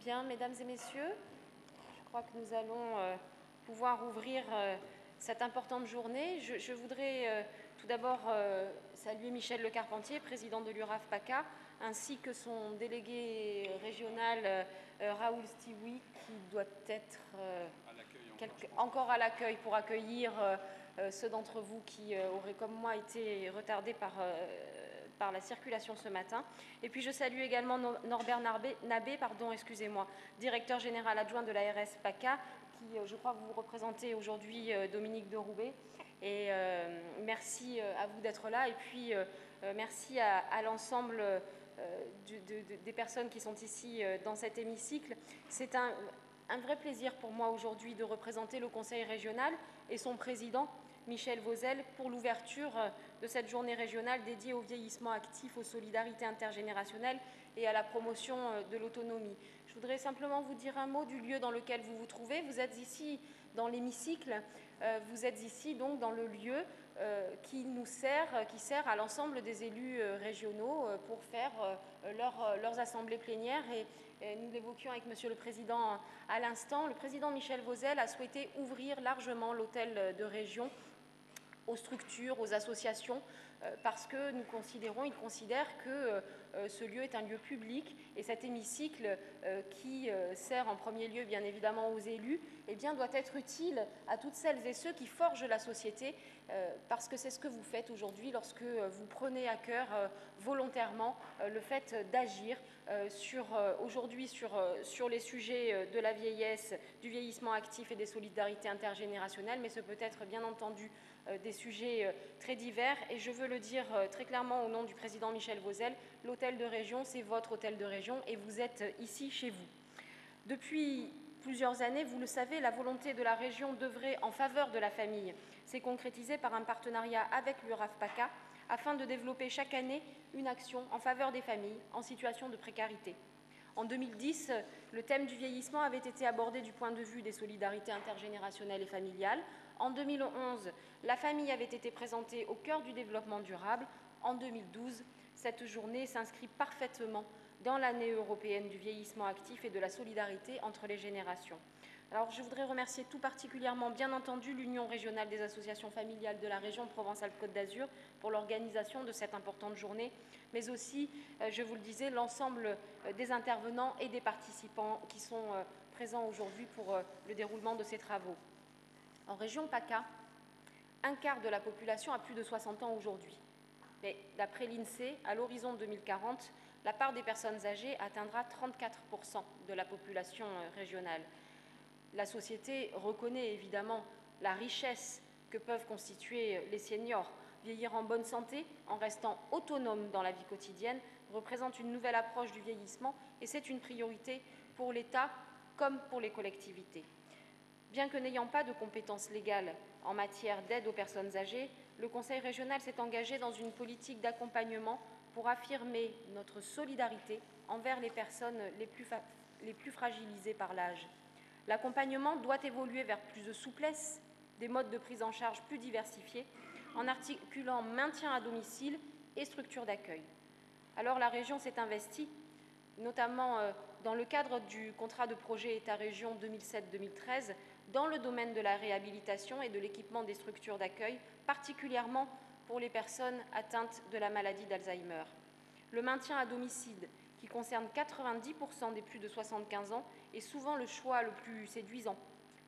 Bien, mesdames et messieurs, je crois que nous allons pouvoir ouvrir cette importante journée. Je voudrais tout d'abord saluer Michel Lecarpentier, président de l'URAF PACA, ainsi que son délégué régional Raoul Stiwi, qui doit être encore à l'accueil pour accueillir ceux d'entre vous qui auraient, comme moi, été retardés par la circulation ce matin. Et puis je salue également Norbert Nabé, directeur général adjoint de l'ARS PACA, qui, je crois, vous représentez aujourd'hui Dominique de Roubaix. Et merci à vous d'être là. Et puis merci à l'ensemble des personnes qui sont ici dans cet hémicycle. C'est un vrai plaisir pour moi aujourd'hui de représenter le Conseil régional et son président, Michel Vauzel, pour l'ouverture de cette journée régionale dédiée au vieillissement actif, aux solidarités intergénérationnelles et à la promotion de l'autonomie. Je voudrais simplement vous dire un mot du lieu dans lequel vous vous trouvez. Vous êtes ici dans l'hémicycle, vous êtes ici donc dans le lieu qui sert à l'ensemble des élus régionaux pour faire leurs assemblées plénières. Et nous l'évoquions avec Monsieur le Président à l'instant, le Président Michel Vauzel a souhaité ouvrir largement l'hôtel de région aux structures, aux associations, parce que il considère que ce lieu est un lieu public et cet hémicycle qui sert en premier lieu bien évidemment aux élus, eh bien, doit être utile à toutes celles et ceux qui forgent la société, parce que c'est ce que vous faites aujourd'hui lorsque vous prenez à cœur volontairement le fait d'agir aujourd'hui sur les sujets de la vieillesse, du vieillissement actif et des solidarités intergénérationnelles, mais ce peut être bien entendu des sujets très divers. Et je veux le dire très clairement au nom du président Michel Vauzel, l'hôtel de région, c'est votre hôtel de région et vous êtes ici chez vous. Depuis plusieurs années, vous le savez, la volonté de la région d'œuvrer en faveur de la famille s'est concrétisée par un partenariat avec l'URAF PACA afin de développer chaque année une action en faveur des familles en situation de précarité. En 2010, le thème du vieillissement avait été abordé du point de vue des solidarités intergénérationnelles et familiales. En 2011, la famille avait été présentée au cœur du développement durable. En 2012, cette journée s'inscrit parfaitement dans l'année européenne du vieillissement actif et de la solidarité entre les générations. Alors, je voudrais remercier tout particulièrement, bien entendu, l'Union régionale des associations familiales de la région Provence-Alpes-Côte d'Azur pour l'organisation de cette importante journée, mais aussi, je vous le disais, l'ensemble des intervenants et des participants qui sont présents aujourd'hui pour le déroulement de ces travaux. En région PACA, un quart de la population a plus de 60 ans aujourd'hui. Mais d'après l'INSEE, à l'horizon 2040, la part des personnes âgées atteindra 34% de la population régionale. La société reconnaît évidemment la richesse que peuvent constituer les seniors. Vieillir en bonne santé, en restant autonome dans la vie quotidienne, représente une nouvelle approche du vieillissement et c'est une priorité pour l'État comme pour les collectivités. Bien que n'ayant pas de compétences légales en matière d'aide aux personnes âgées, le Conseil régional s'est engagé dans une politique d'accompagnement pour affirmer notre solidarité envers les personnes les plus fragilisées par l'âge. L'accompagnement doit évoluer vers plus de souplesse, des modes de prise en charge plus diversifiés, en articulant maintien à domicile et structures d'accueil. Alors la région s'est investie, notamment dans le cadre du contrat de projet État-région 2007-2013, dans le domaine de la réhabilitation et de l'équipement des structures d'accueil, particulièrement pour les personnes atteintes de la maladie d'Alzheimer. Le maintien à domicile, qui concerne 90% des plus de 75 ans, est souvent le choix le plus séduisant.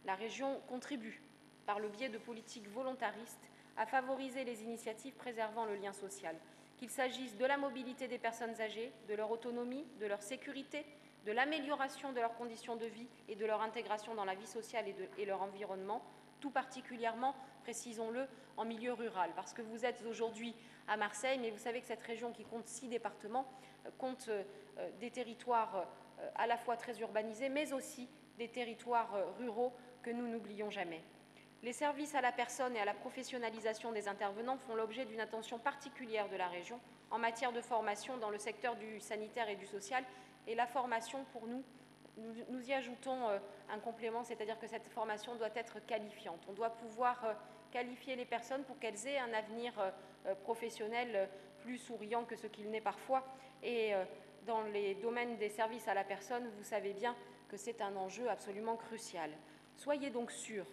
La région contribue, par le biais de politiques volontaristes, à favoriser les initiatives préservant le lien social, qu'il s'agisse de la mobilité des personnes âgées, de leur autonomie, de leur sécurité, de l'amélioration de leurs conditions de vie et de leur intégration dans la vie sociale et leur environnement, tout particulièrement, précisons-le, en milieu rural. Parce que vous êtes aujourd'hui à Marseille, mais vous savez que cette région qui compte 6 départements compte des territoires à la fois très urbanisés, mais aussi des territoires ruraux que nous n'oublions jamais. Les services à la personne et à la professionnalisation des intervenants font l'objet d'une attention particulière de la région en matière de formation dans le secteur du sanitaire et du social. Et la formation, pour nous y ajoutons un complément, c'est-à-dire que cette formation doit être qualifiante. On doit pouvoir qualifier les personnes pour qu'elles aient un avenir professionnel plus souriant que ce qu'il n'est parfois. Et dans les domaines des services à la personne, vous savez bien que c'est un enjeu absolument crucial. Soyez donc sûrs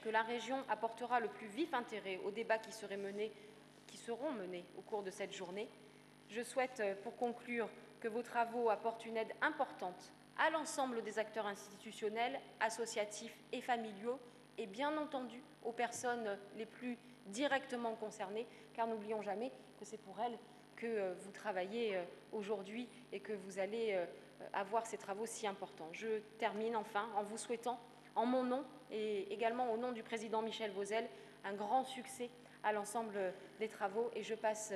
que la région apportera le plus vif intérêt aux débats qui seront menés au cours de cette journée. Je souhaite, pour conclure, que vos travaux apportent une aide importante à l'ensemble des acteurs institutionnels, associatifs et familiaux, et bien entendu aux personnes les plus directement concernées, car n'oublions jamais que c'est pour elles que vous travaillez aujourd'hui et que vous allez avoir ces travaux si importants. Je termine enfin en vous souhaitant, en mon nom et également au nom du président Michel Vauzel, un grand succès à l'ensemble des travaux, et je passe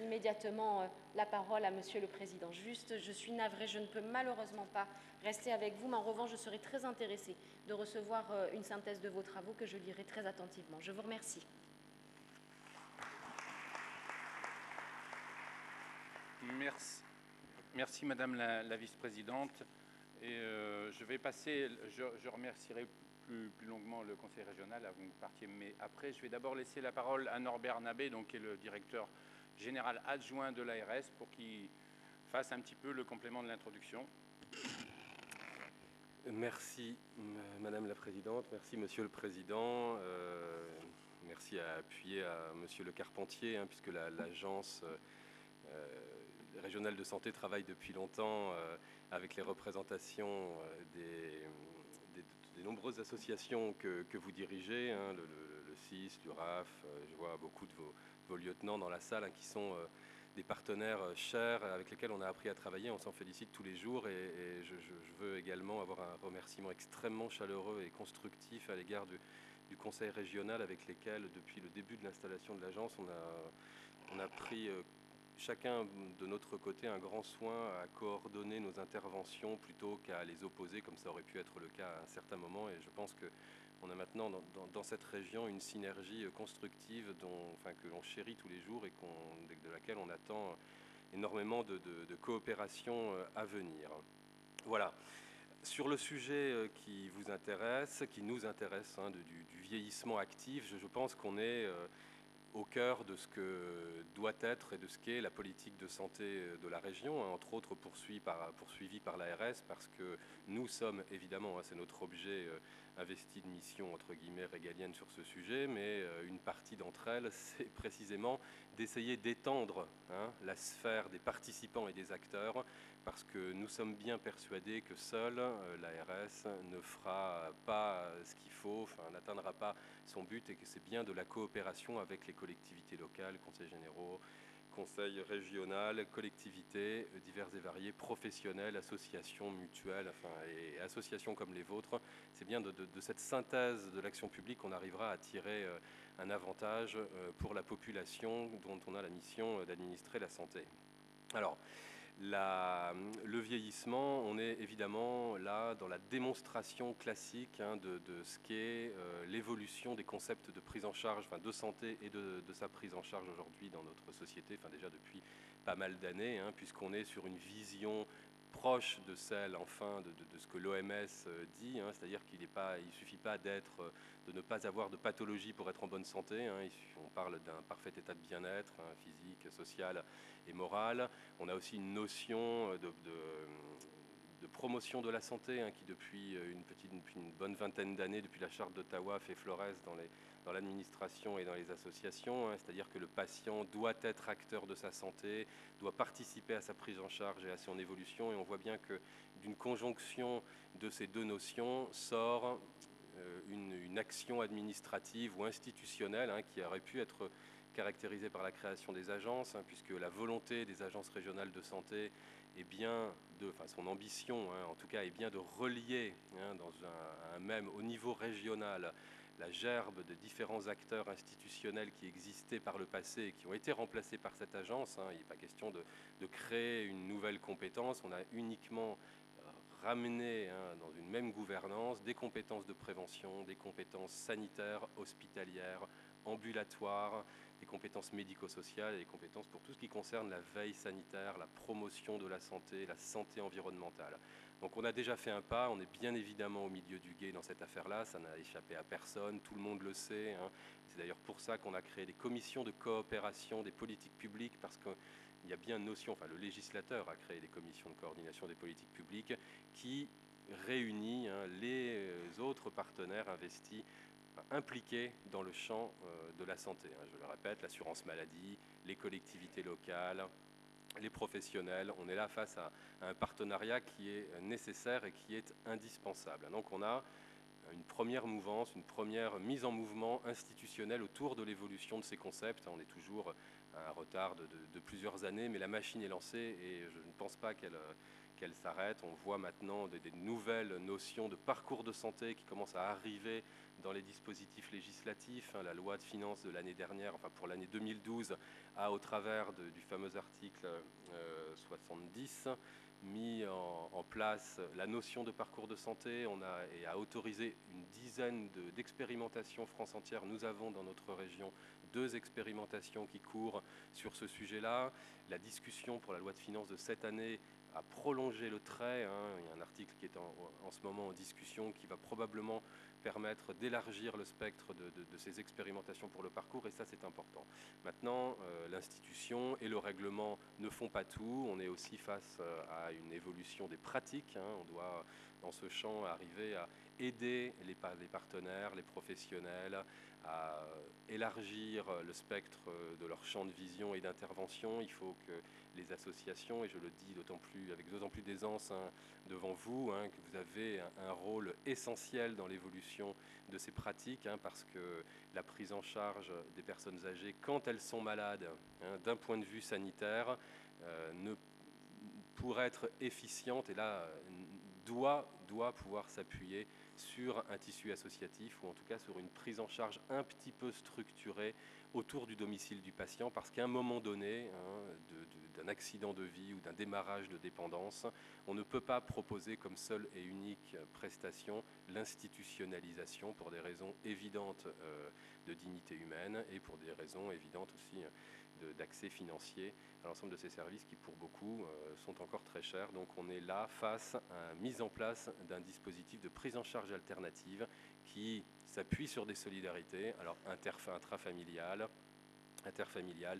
immédiatement la parole à Monsieur le Président. Juste, je suis navrée, je ne peux malheureusement pas rester avec vous, mais en revanche, je serai très intéressée de recevoir une synthèse de vos travaux que je lirai très attentivement. Je vous remercie. Merci Madame la vice-présidente. Et je remercierai plus longuement le conseil régional avant que vous partiez, mais après, je vais d'abord laisser la parole à Norbert Nabé, qui est le directeur général adjoint de l'ARS, pour qu'il fasse un petit peu le complément de l'introduction. Merci Madame la Présidente, merci Monsieur le Président, merci à appuyer à Monsieur le Carpentier, puisque l'agence régionale de santé travaille depuis longtemps avec les représentations des nombreuses associations que vous dirigez, le CIS, l'URAF, je vois beaucoup de vos lieutenants dans la salle qui sont des partenaires chers avec lesquels on a appris à travailler, on s'en félicite tous les jours, et je veux également avoir un remerciement extrêmement chaleureux et constructif à l'égard du conseil régional avec lesquels, depuis le début de l'installation de l'agence, on a pris chacun de notre côté un grand soin à coordonner nos interventions plutôt qu'à les opposer, comme ça aurait pu être le cas à un certain moment, et je pense qu'on a maintenant dans cette région une synergie constructive que l'on chérit tous les jours et de laquelle on attend énormément de coopération à venir. Voilà. Sur le sujet qui vous intéresse, qui nous intéresse, du vieillissement actif, je pense qu'on est au cœur de ce que doit être et de ce qu'est la politique de santé de la région, entre autres poursuivie par l'ARS, parce que nous sommes évidemment, c'est notre objet investi de mission entre guillemets régalienne sur ce sujet, mais une partie d'entre elles, c'est précisément d'essayer d'étendre la sphère des participants et des acteurs, parce que nous sommes bien persuadés que seule l'ARS ne fera pas ce qu'il faut, n'atteindra pas son but, et que c'est bien de la coopération avec les collectivités locales, conseils généraux, conseils régionaux, collectivités diverses et variées, professionnelles, associations, mutuelles, et associations comme les vôtres. C'est bien de cette synthèse de l'action publique qu'on arrivera à tirer un avantage pour la population dont on a la mission d'administrer la santé. Alors, le vieillissement, on est évidemment là dans la démonstration classique de ce qu'est l'évolution des concepts de prise en charge, de santé et de sa prise en charge aujourd'hui dans notre société, déjà depuis pas mal d'années, puisqu'on est sur une vision proche de celle, de ce que l'OMS dit, c'est-à-dire qu'il ne suffit pas de ne pas avoir de pathologie pour être en bonne santé, on parle d'un parfait état de bien-être, physique, social et moral. On a aussi une notion de promotion de la santé qui depuis une bonne vingtaine d'années, depuis la charte d'Ottawa, fait florès dans l'administration et dans les associations, c'est-à-dire que le patient doit être acteur de sa santé, doit participer à sa prise en charge et à son évolution, et on voit bien que d'une conjonction de ces deux notions sort une action administrative ou institutionnelle qui aurait pu être caractérisée par la création des agences, puisque la volonté des agences régionales de santé est bien son ambition en tout cas est bien de relier dans au niveau régional la gerbe de différents acteurs institutionnels qui existaient par le passé et qui ont été remplacés par cette agence. Il n'est pas question de créer une nouvelle compétence, on a uniquement ramené dans une même gouvernance des compétences de prévention, des compétences sanitaires, hospitalières, ambulatoires, des compétences médico-sociales et des compétences pour tout ce qui concerne la veille sanitaire, la promotion de la santé environnementale. Donc on a déjà fait un pas, on est bien évidemment au milieu du gué dans cette affaire-là, ça n'a échappé à personne, tout le monde le sait. C'est d'ailleurs pour ça qu'on a créé des commissions de coopération des politiques publiques, parce que il y a bien une notion, enfin le législateur a créé les commissions de coordination des politiques publiques qui réunit les autres partenaires investis, impliqués dans le champ de la santé. Je le répète, l'assurance maladie, les collectivités locales, les professionnels. On est là face à un partenariat qui est nécessaire et qui est indispensable. Donc on a une première mouvance, une première mise en mouvement institutionnelle autour de l'évolution de ces concepts. On est toujours à un retard de plusieurs années, mais la machine est lancée et je ne pense pas qu'elle s'arrête. On voit maintenant des nouvelles notions de parcours de santé qui commencent à arriver dans les dispositifs législatifs. La loi de finances de l'année dernière, enfin pour l'année 2012, a au travers du fameux article 70 mis en place la notion de parcours de santé. On a autorisé une dizaine d'expérimentations France entière. Nous avons dans notre région 2 expérimentations qui courent sur ce sujet-là. La discussion pour la loi de finances de cette année a prolongé le trait. Il y a un article qui est en ce moment en discussion qui va probablement permettre d'élargir le spectre de ces expérimentations pour le parcours, et ça c'est important. Maintenant, l'institution et le règlement ne font pas tout. On est aussi face à une évolution des pratiques. On doit, dans ce champ, arriver à aider les partenaires, les professionnels, à élargir le spectre de leur champ de vision et d'intervention. Il faut que les associations, et je le dis avec d'autant plus d'aisance devant vous, que vous avez un rôle essentiel dans l'évolution de ces pratiques, parce que la prise en charge des personnes âgées, quand elles sont malades, d'un point de vue sanitaire, ne pour être efficiente, et là, doit pouvoir s'appuyer sur un tissu associatif, ou en tout cas sur une prise en charge un petit peu structurée autour du domicile du patient, parce qu'à un moment donné, d'un accident de vie ou d'un démarrage de dépendance, on ne peut pas proposer comme seule et unique prestation l'institutionnalisation pour des raisons évidentes de dignité humaine et pour des raisons évidentes aussi d'accès financier à l'ensemble de ces services qui, pour beaucoup, sont encore très chers. Donc on est là face à la mise en place d'un dispositif de prise en charge alternative qui s'appuie sur des solidarités, alors intrafamiliales,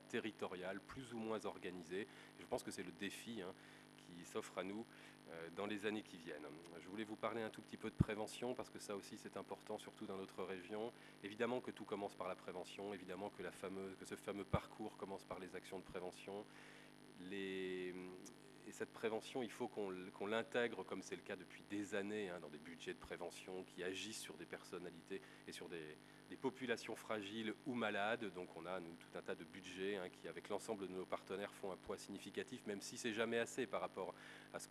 territoriales, plus ou moins organisées. Je pense que c'est le défi qui s'offre à nous dans les années qui viennent. Je voulais vous parler un tout petit peu de prévention parce que ça aussi c'est important, surtout dans notre région. Évidemment que tout commence par la prévention, évidemment que ce fameux parcours commence par les actions de prévention. Et cette prévention, il faut qu'on l'intègre, comme c'est le cas depuis des années, dans des budgets de prévention qui agissent sur des personnalités et sur des populations fragiles ou malades. Donc on a, nous, tout un tas de budgets qui, avec l'ensemble de nos partenaires, font un poids significatif, même si c'est jamais assez par rapport à ce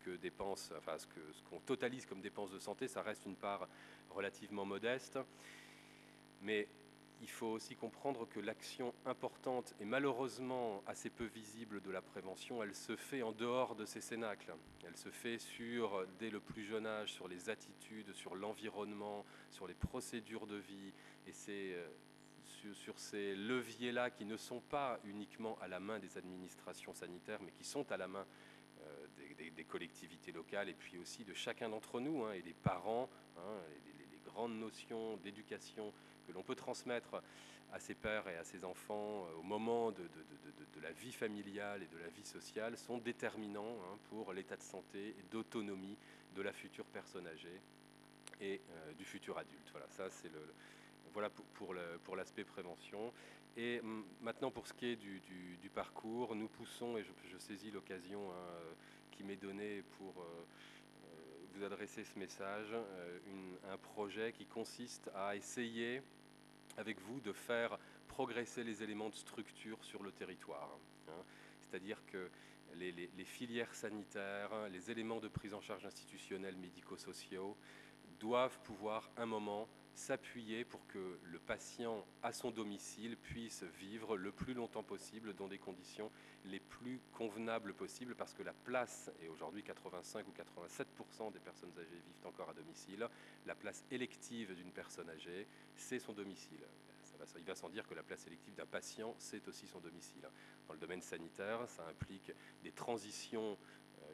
qu'on totalise comme dépenses de santé. Ça reste une part relativement modeste. Mais il faut aussi comprendre que l'action importante et malheureusement assez peu visible de la prévention, elle se fait en dehors de ces cénacles. Elle se fait dès le plus jeune âge, sur les attitudes, sur l'environnement, sur les procédures de vie. Et c'est sur ces leviers-là qui ne sont pas uniquement à la main des administrations sanitaires, mais qui sont à la main des collectivités locales et puis aussi de chacun d'entre nous et des parents, les grandes notions d'éducation que l'on peut transmettre à ses pères et à ses enfants au moment de la vie familiale et de la vie sociale sont déterminants pour l'état de santé et d'autonomie de la future personne âgée et du futur adulte. Voilà, ça c'est voilà pour l'aspect prévention. Et maintenant pour ce qui est du parcours, nous poussons, et je saisis l'occasion qui m'est donnée pour vous adresser ce message, un projet qui consiste à essayer avec vous de faire progresser les éléments de structure sur le territoire. C'est-à-dire que les filières sanitaires, les éléments de prise en charge institutionnelle médico-sociaux doivent pouvoir un moment s'appuyer pour que le patient à son domicile puisse vivre le plus longtemps possible dans des conditions les plus convenables possibles, parce que la place, et aujourd'hui 85 ou 87% des personnes âgées vivent encore à domicile, la place élective d'une personne âgée, c'est son domicile. Il va sans dire que la place élective d'un patient, c'est aussi son domicile. Dans le domaine sanitaire, ça implique des transitions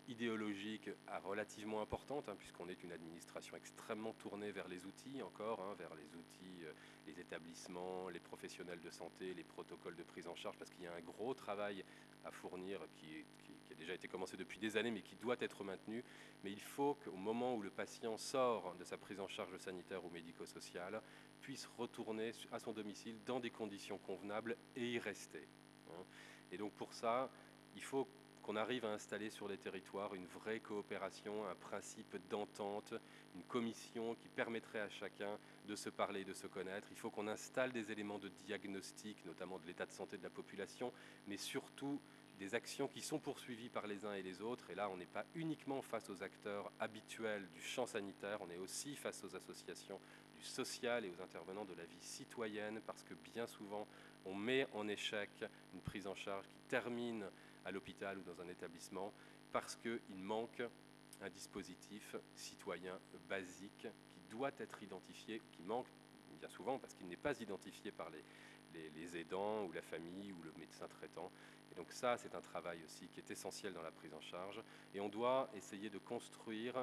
idéologique relativement importante, hein, puisqu'on est une administration extrêmement tournée vers les outils encore, hein, vers les outils, les établissements, les professionnels de santé, les protocoles de prise en charge, parce qu'il y a un gros travail à fournir qui a déjà été commencé depuis des années, mais qui doit être maintenu. Mais il faut qu'au moment où le patient sort de sa prise en charge sanitaire ou médico-sociale, puisse retourner à son domicile dans des conditions convenables et y rester. Hein. Et donc pour ça, il faut qu'on arrive à installer sur les territoires une vraie coopération, un principe d'entente, une commission qui permettrait à chacun de se parler, de se connaître. Il faut qu'on installe des éléments de diagnostic, notamment de l'état de santé de la population, mais surtout des actions qui sont poursuivies par les uns et les autres. Et là, on n'est pas uniquement face aux acteurs habituels du champ sanitaire, on est aussi face aux associations du social et aux intervenants de la vie citoyenne, parce que bien souvent, on met en échec une prise en charge qui termine à l'hôpital ou dans un établissement parce qu'il manque un dispositif citoyen basique qui doit être identifié, qui manque bien souvent parce qu'il n'est pas identifié par les aidants ou la famille ou le médecin traitant. Et donc ça, c'est un travail aussi qui est essentiel dans la prise en charge. Et on doit essayer de construire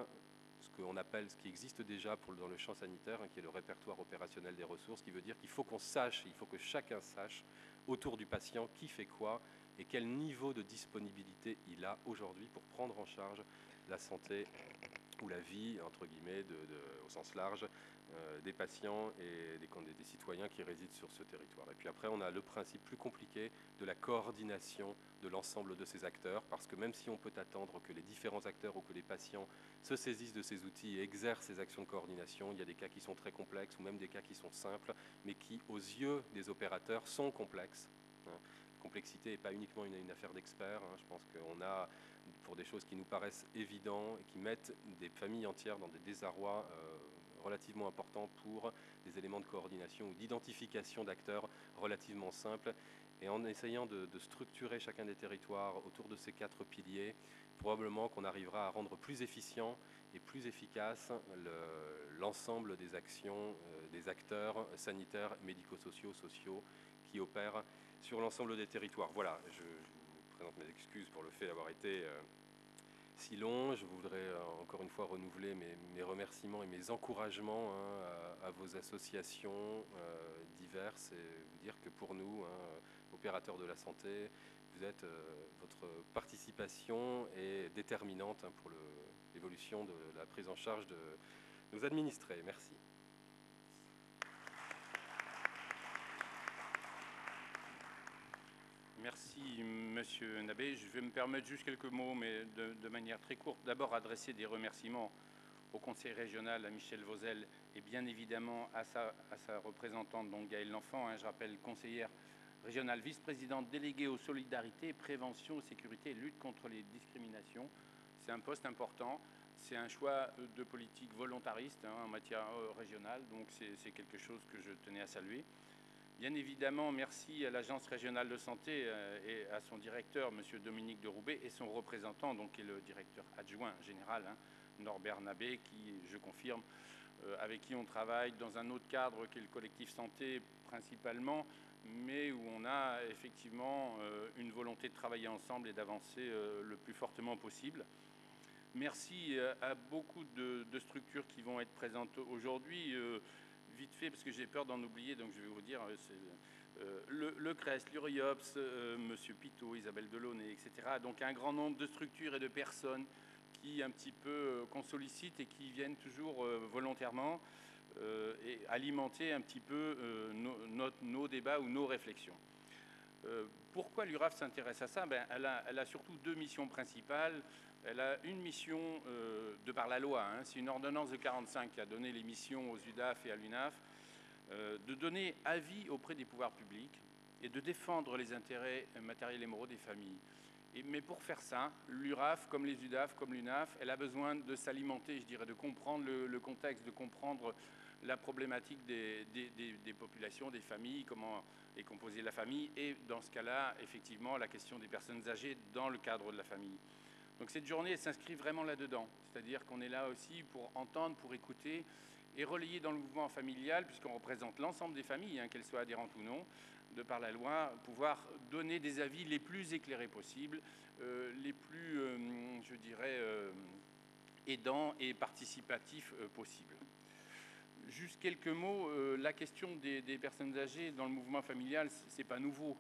ce qu'on appelle, ce qui existe déjà dans le champ sanitaire, hein, qui est le répertoire opérationnel des ressources, qui veut dire qu'il faut qu'on sache, il faut que chacun sache autour du patient qui fait quoi et quel niveau de disponibilité il a aujourd'hui pour prendre en charge la santé ou la vie, entre guillemets, au sens large, des patients et des citoyens qui résident sur ce territoire. Et puis après, on a le principe plus compliqué de la coordination de l'ensemble de ces acteurs, parce que même si on peut attendre que les différents acteurs ou que les patients se saisissent de ces outils et exercent ces actions de coordination, il y a des cas qui sont très complexes ou même des cas qui sont simples, mais qui, aux yeux des opérateurs, sont complexes. Hein. La complexité n'est pas uniquement une affaire d'experts. Hein. Je pense qu'on a, pour des choses qui nous paraissent évidentes et qui mettent des familles entières dans des désarrois relativement importants pour des éléments de coordination ou d'identification d'acteurs relativement simples. Et en essayant de structurer chacun des territoires autour de ces 4 piliers, probablement qu'on arrivera à rendre plus efficient et plus efficace l'ensemble des actions des acteurs sanitaires, médico-sociaux, sociaux qui opèrent sur l'ensemble des territoires. Voilà, je vous présente mes excuses pour le fait d'avoir été si long. Je voudrais encore une fois renouveler mes remerciements et mes encouragements, hein, à vos associations diverses, et vous dire que pour nous, hein, opérateurs de la santé, votre participation est déterminante, hein, pour l'évolution de la prise en charge de nos administrés. Merci. Merci, Monsieur Nabet. Je vais me permettre juste quelques mots, mais de manière très courte. D'abord, adresser des remerciements au Conseil régional, à Michel Vauzel, et bien évidemment à sa représentante, donc Gaëlle L'Enfant, hein, je rappelle, conseillère régionale, vice-présidente déléguée aux solidarités, prévention, sécurité et lutte contre les discriminations. C'est un poste important. C'est un choix de politique volontariste, hein, en matière régionale, donc c'est quelque chose que je tenais à saluer. Bien évidemment, merci à l'Agence régionale de santé et à son directeur, M. Dominique de Roubaix, et son représentant, donc, qui est le directeur adjoint général, hein, Norbert Nabet, qui, je confirme, avec qui on travaille dans un autre cadre qui est le collectif santé principalement, mais où on a effectivement une volonté de travailler ensemble et d'avancer le plus fortement possible. Merci à beaucoup de structures qui vont être présentes aujourd'hui. Vite fait, parce que j'ai peur d'en oublier, donc je vais vous dire, le CRES, l'URIOPS, M. Pitot, Isabelle Delaunay, etc. Donc un grand nombre de structures et de personnes qui un petit peu qu'on sollicite et qui viennent toujours volontairement et alimenter un petit peu nos débats ou nos réflexions. Pourquoi l'URAF s'intéresse à ça? Elle a surtout 2 missions principales. Elle a une mission de par la loi, hein, c'est une ordonnance de 1945 qui a donné les missions aux UDAF et à l'UNAF, de donner avis auprès des pouvoirs publics et de défendre les intérêts matériels et moraux des familles. Mais pour faire ça, l'URAF, comme les UDAF, comme l'UNAF, elle a besoin de s'alimenter, je dirais, de comprendre le contexte, de comprendre la problématique des populations, des familles, comment est composée la famille, et dans ce cas-là, effectivement, la question des personnes âgées dans le cadre de la famille. Donc cette journée, elle s'inscrit vraiment là-dedans, c'est-à-dire qu'on est là aussi pour entendre, pour écouter et relayé dans le mouvement familial, puisqu'on représente l'ensemble des familles, hein, qu'elles soient adhérentes ou non, de par la loi, pouvoir donner des avis les plus éclairés possibles, les plus, je dirais, aidants et participatifs possibles. Juste quelques mots, la question des personnes âgées dans le mouvement familial, c'est pas nouveau.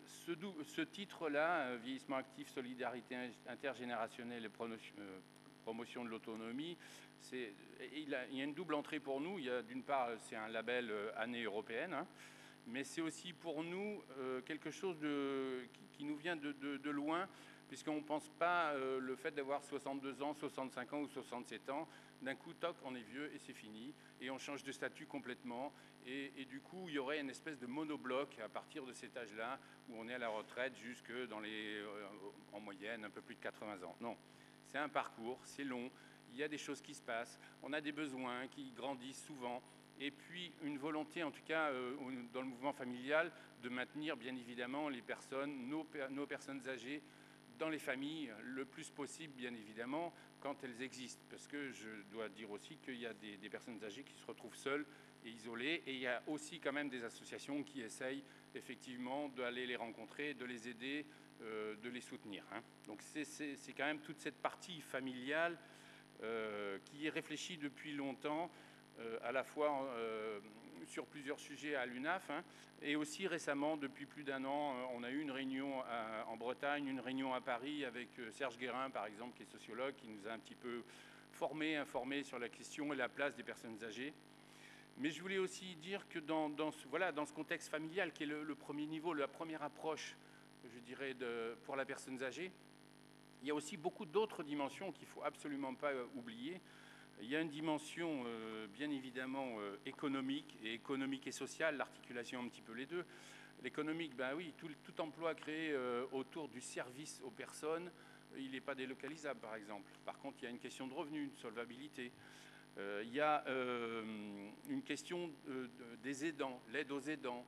Ce titre-là, vieillissement actif, solidarité intergénérationnelle et promotion de l'autonomie, il y a une double entrée pour nous. D'une part, c'est un label année européenne, hein, mais c'est aussi pour nous quelque chose qui nous vient de loin, puisqu'on ne pense pas le fait d'avoir 62 ans, 65 ans ou 67 ans, d'un coup, toc, on est vieux et c'est fini, et on change de statut complètement, et du coup, il y aurait une espèce de monobloc à partir de cet âge-là, où on est à la retraite jusque dans en moyenne, un peu plus de 80 ans. Non, c'est un parcours, c'est long, il y a des choses qui se passent, on a des besoins qui grandissent souvent, et puis une volonté, en tout cas dans le mouvement familial, de maintenir bien évidemment les personnes, nos personnes âgées, dans les familles le plus possible, bien évidemment, quand elles existent. Parce que je dois dire aussi qu'il y a des personnes âgées qui se retrouvent seules et isolées, et il y a aussi quand même des associations qui essayent effectivement d'aller les rencontrer, de les aider, de les soutenir, hein. Donc c'est quand même toute cette partie familiale qui est réfléchie depuis longtemps, à la fois sur plusieurs sujets à l'UNAF, hein, et aussi récemment, depuis plus d'un an, on a eu une réunion en Bretagne, une réunion à Paris avec Serge Guérin, par exemple, qui est sociologue, qui nous a un petit peu informés sur la question et la place des personnes âgées. Mais je voulais aussi dire que dans ce contexte familial, qui est le premier niveau, la première approche, je dirais, pour la personne âgée, il y a aussi beaucoup d'autres dimensions qu'il ne faut absolument pas oublier. Il y a une dimension bien évidemment économique et sociale, l'articulation un petit peu les deux. L'économique, ben oui, tout emploi créé autour du service aux personnes, il n'est pas délocalisable par exemple. Par contre, il y a une question de revenus, de solvabilité. Il y a une question des aidants, l'aide aux aidants.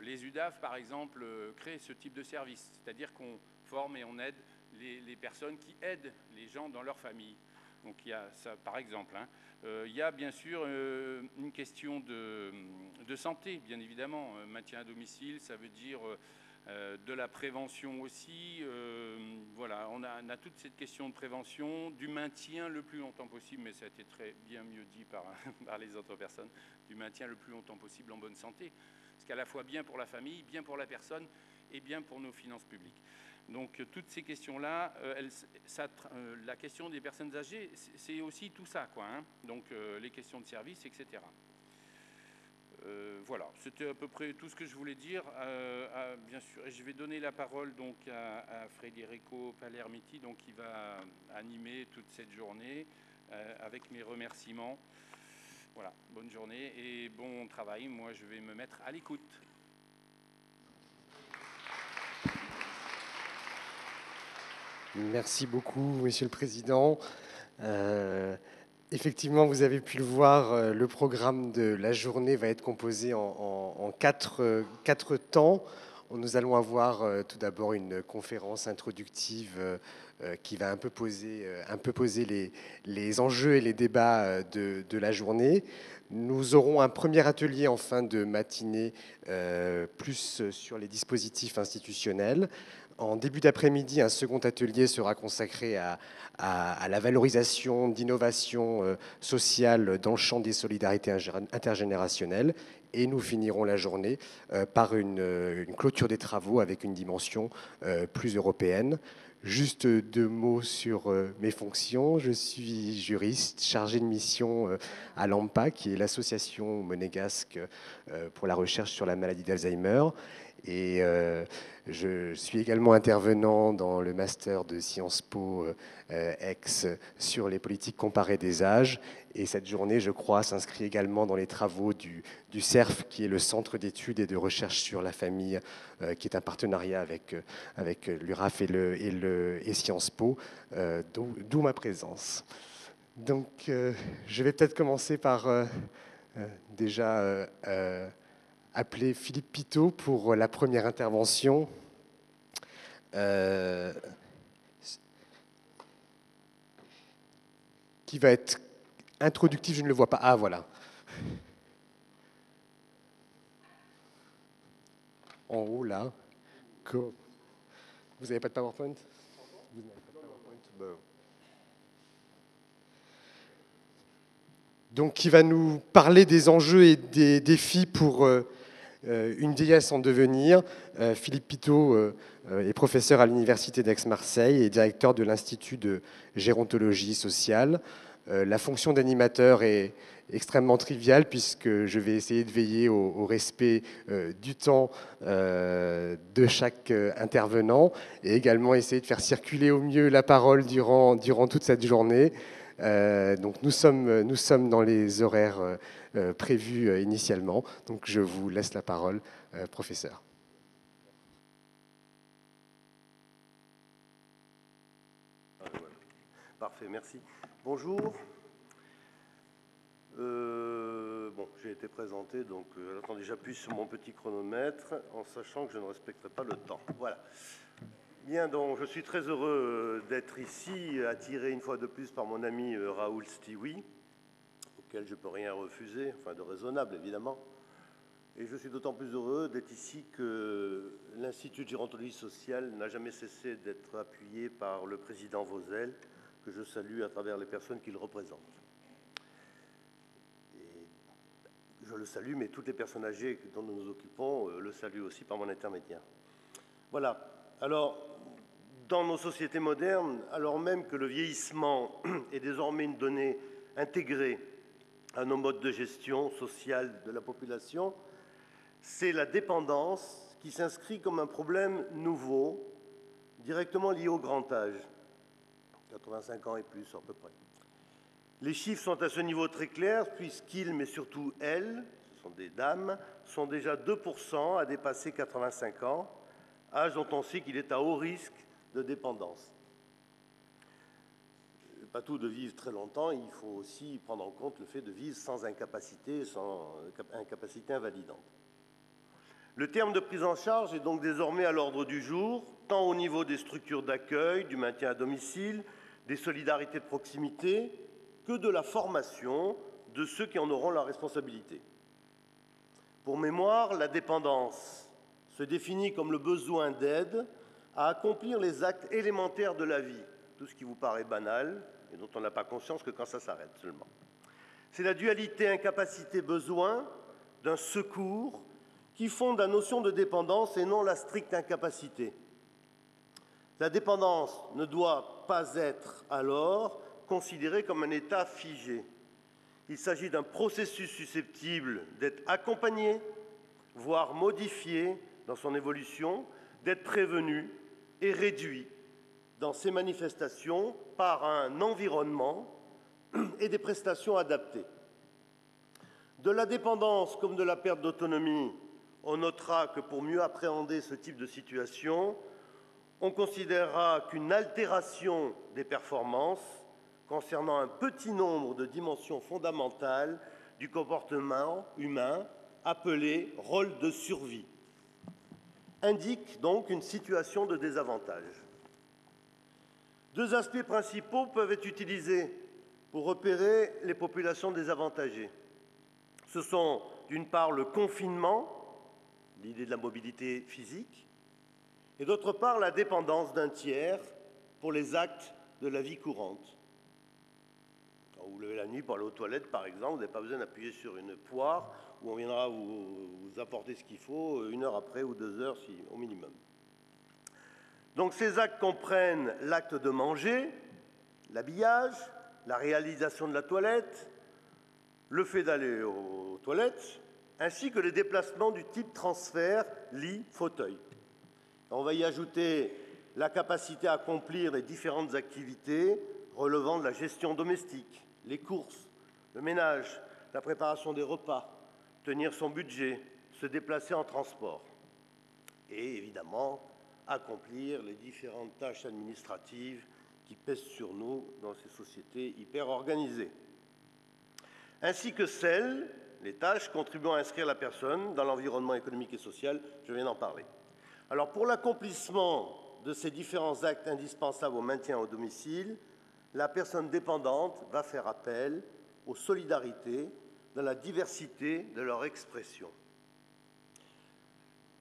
Les UDAF, par exemple, créent ce type de service, c'est-à-dire qu'on forme et on aide les personnes qui aident les gens dans leur famille. Donc il y a ça par exemple, hein. Il y a bien sûr une question de santé, bien évidemment. Maintien à domicile, ça veut dire de la prévention aussi. Voilà, on a toute cette question de prévention, du maintien le plus longtemps possible, mais ça a été très bien mieux dit par les autres personnes, du maintien le plus longtemps possible en bonne santé. Ce qui est à la fois bien pour la famille, bien pour la personne et bien pour nos finances publiques. Donc toutes ces questions-là, la question des personnes âgées, c'est aussi tout ça, quoi, hein. Donc les questions de service, etc. Voilà, c'était à peu près tout ce que je voulais dire. Bien sûr, je vais donner la parole donc à Federico Palermiti, donc qui va animer toute cette journée avec mes remerciements. Voilà, bonne journée et bon travail. Moi, je vais me mettre à l'écoute. Merci beaucoup, Monsieur le Président. Effectivement, vous avez pu le voir, le programme de la journée va être composé en quatre temps. Nous allons avoir tout d'abord une conférence introductive qui va un peu poser les enjeux et les débats de la journée. Nous aurons un premier atelier en fin de matinée, plus sur les dispositifs institutionnels. En début d'après-midi, un second atelier sera consacré à la valorisation d'innovations sociales dans le champ des solidarités intergénérationnelles. Et nous finirons la journée par une clôture des travaux avec une dimension plus européenne. Juste 2 mots sur mes fonctions. Je suis juriste chargé de mission à l'AMPA, qui est l'association monégasque pour la recherche sur la maladie d'Alzheimer. Et je suis également intervenant dans le master de Sciences Po Aix sur les politiques comparées des âges. Et cette journée, je crois, s'inscrit également dans les travaux du CERF, qui est le Centre d'études et de recherche sur la famille, qui est un partenariat avec l'URAF et Sciences Po, d'où ma présence. Donc, je vais peut-être commencer par déjà appeler Philippe Pitot pour la première intervention. Qui va être introductif, je ne le vois pas. Ah, voilà. En haut, là. Vous n'avez pas de PowerPoint? Vous n'avez pas de PowerPoint? Bon. Donc, qui va nous parler des enjeux et des défis pour une déesse en devenir. Philippe Pitot est professeur à l'Université d'Aix-Marseille et directeur de l'Institut de gérontologie sociale. La fonction d'animateur est extrêmement triviale puisque je vais essayer de veiller au respect du temps de chaque intervenant et également essayer de faire circuler au mieux la parole durant toute cette journée. Donc nous sommes dans les horaires prévus initialement. Donc je vous laisse la parole, professeur. Parfait, merci. Bonjour. Bon, j'ai été présenté, donc attendez, j'appuie sur mon petit chronomètre en sachant que je ne respecterai pas le temps. Voilà. Bien, donc je suis très heureux d'être ici, attiré une fois de plus par mon ami Raoul Stiwi, auquel je ne peux rien refuser, enfin de raisonnable évidemment. Et je suis d'autant plus heureux d'être ici que l'Institut de gérontologie sociale n'a jamais cessé d'être appuyé par le président Vauzel, que je salue à travers les personnes qu'il représente. Et je le salue, mais toutes les personnes âgées dont nous nous occupons le saluent aussi par mon intermédiaire. Voilà. Alors, dans nos sociétés modernes, alors même que le vieillissement est désormais une donnée intégrée à nos modes de gestion sociale de la population, c'est la dépendance qui s'inscrit comme un problème nouveau, directement lié au grand âge, 85 ans et plus à peu près. Les chiffres sont à ce niveau très clairs, puisqu'ils, mais surtout elles, ce sont des dames, sont déjà 2% à dépasser 85 ans, âge dont on sait qu'il est à haut risque de dépendance. Pas tout de vivre très longtemps, il faut aussi prendre en compte le fait de vivre sans incapacité, sans incapacité invalidante. Le terme de prise en charge est donc désormais à l'ordre du jour, tant au niveau des structures d'accueil, du maintien à domicile, des solidarités de proximité, que de la formation de ceux qui en auront la responsabilité. Pour mémoire, la dépendance se définit comme le besoin d'aide à accomplir les actes élémentaires de la vie, tout ce qui vous paraît banal et dont on n'a pas conscience que quand ça s'arrête seulement. C'est la dualité incapacité-besoin d'un secours qui fonde la notion de dépendance et non la stricte incapacité. La dépendance ne doit pas être alors considérée comme un état figé. Il s'agit d'un processus susceptible d'être accompagné, voire modifié dans son évolution, d'être prévenu et réduit dans ses manifestations par un environnement et des prestations adaptées. De la dépendance comme de la perte d'autonomie, on notera que pour mieux appréhender ce type de situation, on considérera qu'une altération des performances concernant un petit nombre de dimensions fondamentales du comportement humain, appelé rôle de survie, indique donc une situation de désavantage. Deux aspects principaux peuvent être utilisés pour repérer les populations désavantagées. Ce sont d'une part le confinement, l'idée de la mobilité physique, et d'autre part la dépendance d'un tiers pour les actes de la vie courante. Quand vous vous levez la nuit pour aller aux toilettes, par exemple, vous n'avez pas besoin d'appuyer sur une poire où on viendra vous apporter ce qu'il faut 1 heure après ou 2 heures au minimum. Donc ces actes comprennent l'acte de manger, l'habillage, la réalisation de la toilette, le fait d'aller aux toilettes, ainsi que les déplacements du type transfert, lit, fauteuil. On va y ajouter la capacité à accomplir les différentes activités relevant de la gestion domestique, les courses, le ménage, la préparation des repas, tenir son budget, se déplacer en transport et évidemment accomplir les différentes tâches administratives qui pèsent sur nous dans ces sociétés hyper organisées, ainsi que les tâches contribuant à inscrire la personne dans l'environnement économique et social, je viens d'en parler. Alors pour l'accomplissement de ces différents actes indispensables au maintien au domicile, la personne dépendante va faire appel aux solidarités dans la diversité de leur expression.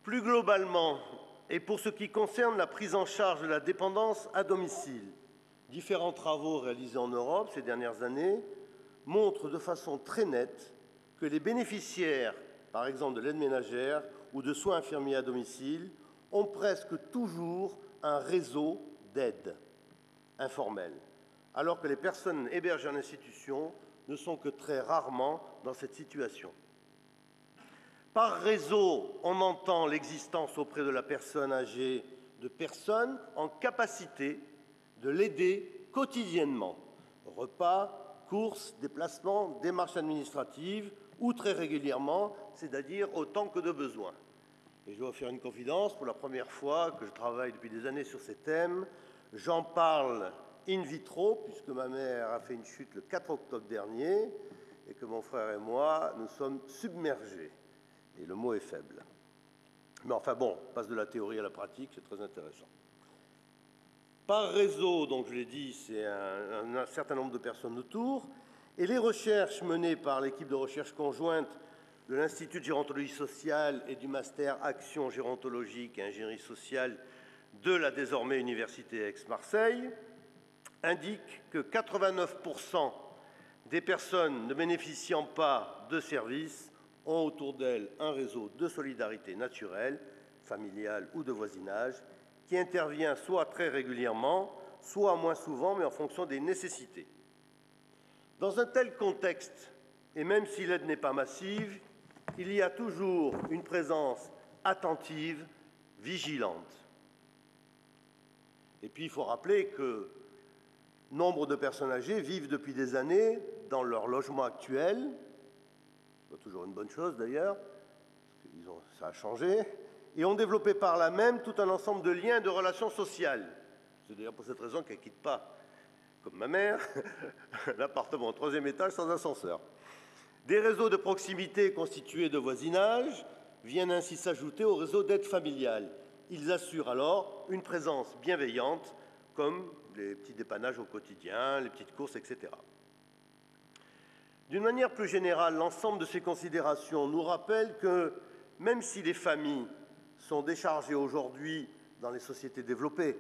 Plus globalement, et pour ce qui concerne la prise en charge de la dépendance à domicile, différents travaux réalisés en Europe ces dernières années montrent de façon très nette que les bénéficiaires, par exemple de l'aide ménagère ou de soins infirmiers à domicile, ont presque toujours un réseau d'aide informel, alors que les personnes hébergées en institution ne sont que très rarement dans cette situation. Par réseau, on entend l'existence auprès de la personne âgée de personnes en capacité de l'aider quotidiennement. Repas, courses, déplacements, démarches administratives, ou très régulièrement, c'est-à-dire autant que de besoin. Et je dois faire une confidence, pour la première fois que je travaille depuis des années sur ces thèmes, j'en parle in vitro, puisque ma mère a fait une chute le 4 octobre dernier, et que mon frère et moi, nous sommes submergés. Et le mot est faible. Mais enfin bon, on passe de la théorie à la pratique, c'est très intéressant. Par réseau, donc je l'ai dit, c'est un certain nombre de personnes autour, et les recherches menées par l'équipe de recherche conjointe de l'Institut de gérontologie sociale et du Master Action gérontologique et ingénierie sociale de la désormais Université Aix-Marseille indiquent que 89% des personnes ne bénéficiant pas de services ont autour d'elles un réseau de solidarité naturelle, familiale ou de voisinage, qui intervient soit très régulièrement, soit moins souvent, mais en fonction des nécessités. Dans un tel contexte, et même si l'aide n'est pas massive, il y a toujours une présence attentive, vigilante. Et puis, il faut rappeler que nombre de personnes âgées vivent depuis des années dans leur logement actuel, c'est toujours une bonne chose d'ailleurs, ça a changé, et ont développé par là même tout un ensemble de liens et de relations sociales. C'est d'ailleurs pour cette raison qu'elles ne quittent pas, comme ma mère, l'appartement au 3e étage sans ascenseur. Des réseaux de proximité constitués de voisinage viennent ainsi s'ajouter au réseau d'aide familiale. Ils assurent alors une présence bienveillante, comme les petits dépannages au quotidien, les petites courses, etc. D'une manière plus générale, l'ensemble de ces considérations nous rappelle que, même si les familles sont déchargées aujourd'hui dans les sociétés développées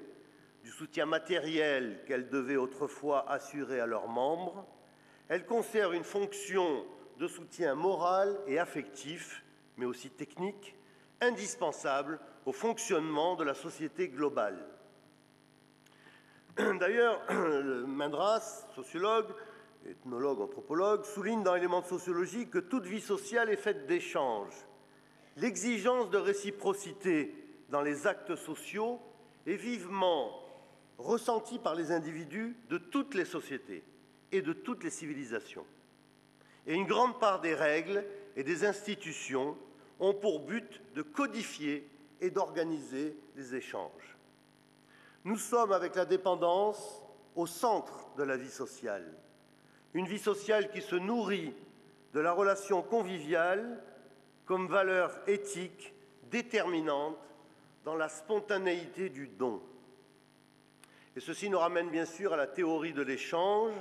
du soutien matériel qu'elles devaient autrefois assurer à leurs membres, elles conservent une fonction de soutien moral et affectif, mais aussi technique, indispensable au fonctionnement de la société globale. D'ailleurs, Mendras, sociologue, ethnologue, anthropologue, souligne dans Éléments de sociologie que toute vie sociale est faite d'échanges. L'exigence de réciprocité dans les actes sociaux est vivement ressentie par les individus de toutes les sociétés et de toutes les civilisations. Et une grande part des règles et des institutions ont pour but de codifier et d'organiser les échanges. Nous sommes, avec la dépendance, au centre de la vie sociale. Une vie sociale qui se nourrit de la relation conviviale comme valeur éthique déterminante dans la spontanéité du don. Et ceci nous ramène bien sûr à la théorie de l'échange.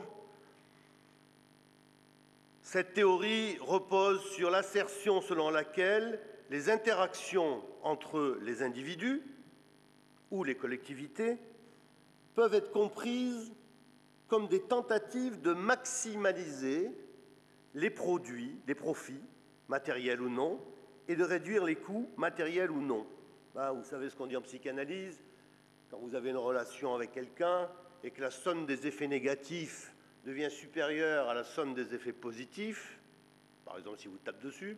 Cette théorie repose sur l'assertion selon laquelle les interactions entre les individus ou les collectivités peuvent être comprises comme des tentatives de maximaliser les profits, matériels ou non, et de réduire les coûts, matériels ou non. Vous savez ce qu'on dit en psychanalyse, quand vous avez une relation avec quelqu'un et que la somme des effets négatifs devient supérieure à la somme des effets positifs, par exemple si vous tapez dessus,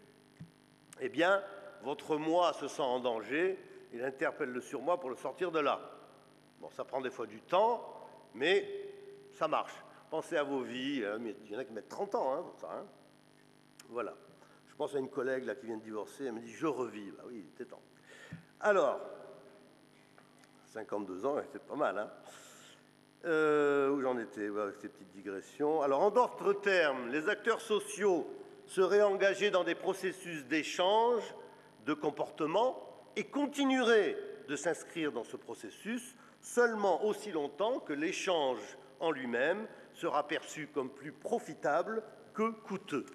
eh bien, votre moi se sent en danger, il interpelle le surmoi pour le sortir de là. Bon, ça prend des fois du temps, mais ça marche. Pensez à vos vies, il y en a qui mettent 30 ans pour ça. Voilà. Je pense à une collègue là, qui vient de divorcer, elle me dit « je revis ». Bah oui, il était temps. Alors, 52 ans, c'est pas mal, où j'en étais, avec ces petites digressions. Alors, en d'autres termes, les acteurs sociaux seraient engagés dans des processus d'échange, de comportement, et continueraient de s'inscrire dans ce processus seulement aussi longtemps que l'échange en lui-même sera perçu comme plus profitable que coûteux.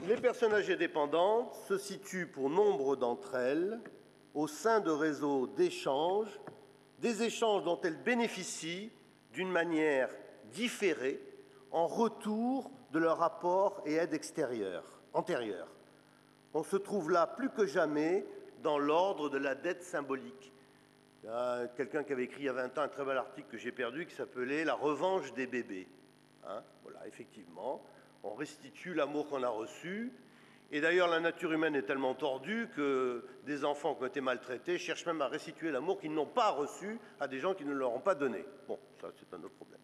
Les personnes âgées dépendantes se situent pour nombre d'entre elles au sein de réseaux d'échanges, des échanges dont elles bénéficient d'une manière différée en retour de leur apport et aide antérieure. On se trouve là plus que jamais dans l'ordre de la dette symbolique. Il y a quelqu'un qui avait écrit il y a 20 ans un très bel article que j'ai perdu qui s'appelait « La revanche des bébés ». Voilà, effectivement, on restitue l'amour qu'on a reçu. Et d'ailleurs, la nature humaine est tellement tordue que des enfants qui ont été maltraités cherchent même à restituer l'amour qu'ils n'ont pas reçu à des gens qui ne leur ont pas donné. Bon, ça, c'est un autre problème.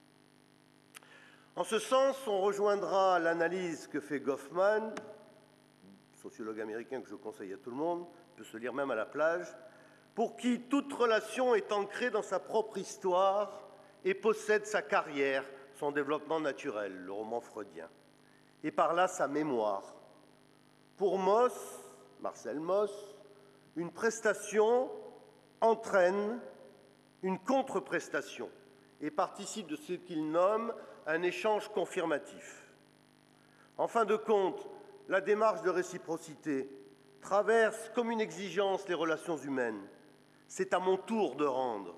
En ce sens, on rejoindra l'analyse que fait Goffman, sociologue américain que je conseille à tout le monde, peut se lire même à la plage, pour qui toute relation est ancrée dans sa propre histoire et possède sa carrière, son développement naturel, le roman freudien, et par là sa mémoire. Pour Mauss, Marcel Mauss, une prestation entraîne une contre-prestation et participe de ce qu'il nomme un échange confirmatif. En fin de compte, la démarche de réciprocité traverse comme une exigence les relations humaines. C'est à mon tour de rendre.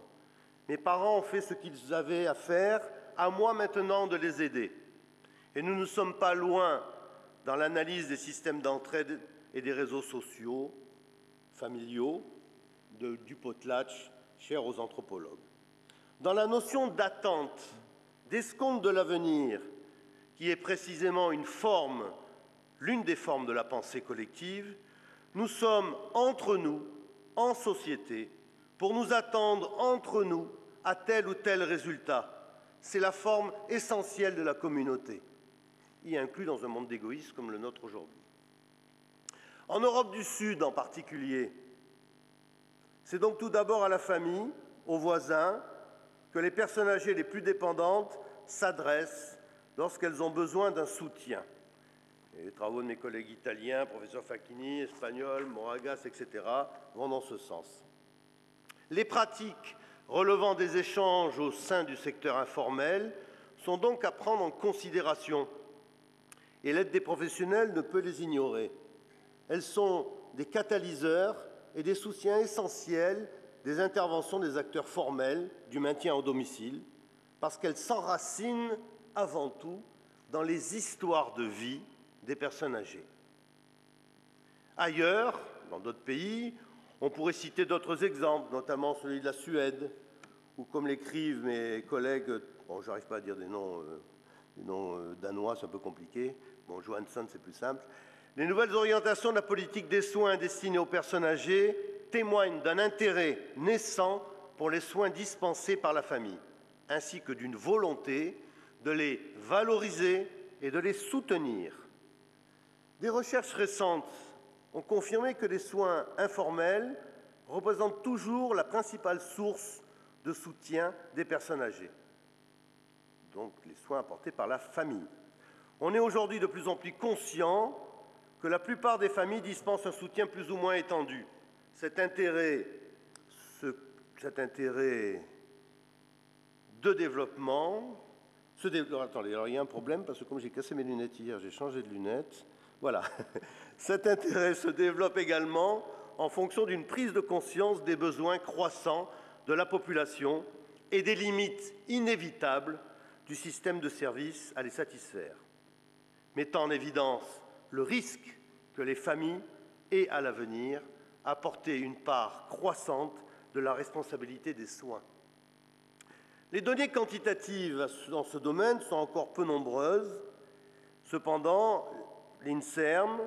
Mes parents ont fait ce qu'ils avaient à faire, à moi maintenant de les aider. Et nous ne sommes pas loin dans l'analyse des systèmes d'entraide et des réseaux sociaux, familiaux, du potlatch, cher aux anthropologues. Dans la notion d'attente, d'escompte de l'avenir, qui est précisément l'une des formes de la pensée collective, nous sommes entre nous, en société, pour nous attendre entre nous à tel ou tel résultat. C'est la forme essentielle de la communauté, y inclus dans un monde d'égoïsme comme le nôtre aujourd'hui. En Europe du Sud en particulier, c'est donc tout d'abord à la famille, aux voisins, que les personnes âgées les plus dépendantes s'adressent lorsqu'elles ont besoin d'un soutien. Et les travaux de mes collègues italiens, professeur Facchini, Espagnol, Moragas, etc., vont dans ce sens. Les pratiques relevant des échanges au sein du secteur informel sont donc à prendre en considération, et l'aide des professionnels ne peut les ignorer. Elles sont des catalyseurs et des soutiens essentiels des interventions des acteurs formels du maintien au domicile, parce qu'elles s'enracinent avant tout dans les histoires de vie des personnes âgées. Ailleurs, dans d'autres pays, on pourrait citer d'autres exemples, notamment celui de la Suède, où, comme l'écrivent mes collègues, bon, j'arrive pas à dire des noms danois, c'est un peu compliqué, bon, Johansson, c'est plus simple, les nouvelles orientations de la politique des soins destinées aux personnes âgées témoignent d'un intérêt naissant pour les soins dispensés par la famille, ainsi que d'une volonté de les valoriser et de les soutenir. Des recherches récentes ont confirmé que les soins informels représentent toujours la principale source de soutien des personnes âgées, donc les soins apportés par la famille. On est aujourd'hui de plus en plus conscient que la plupart des familles dispensent un soutien plus ou moins étendu. Cet intérêt de développement... Attendez, alors il y a un problème, parce que comme j'ai cassé mes lunettes hier, j'ai changé de lunettes. Voilà. Cet intérêt se développe également en fonction d'une prise de conscience des besoins croissants de la population et des limites inévitables du système de services à les satisfaire, mettant en évidence le risque que les familles aient à l'avenir à porter une part croissante de la responsabilité des soins. Les données quantitatives dans ce domaine sont encore peu nombreuses. Cependant, l'INSERM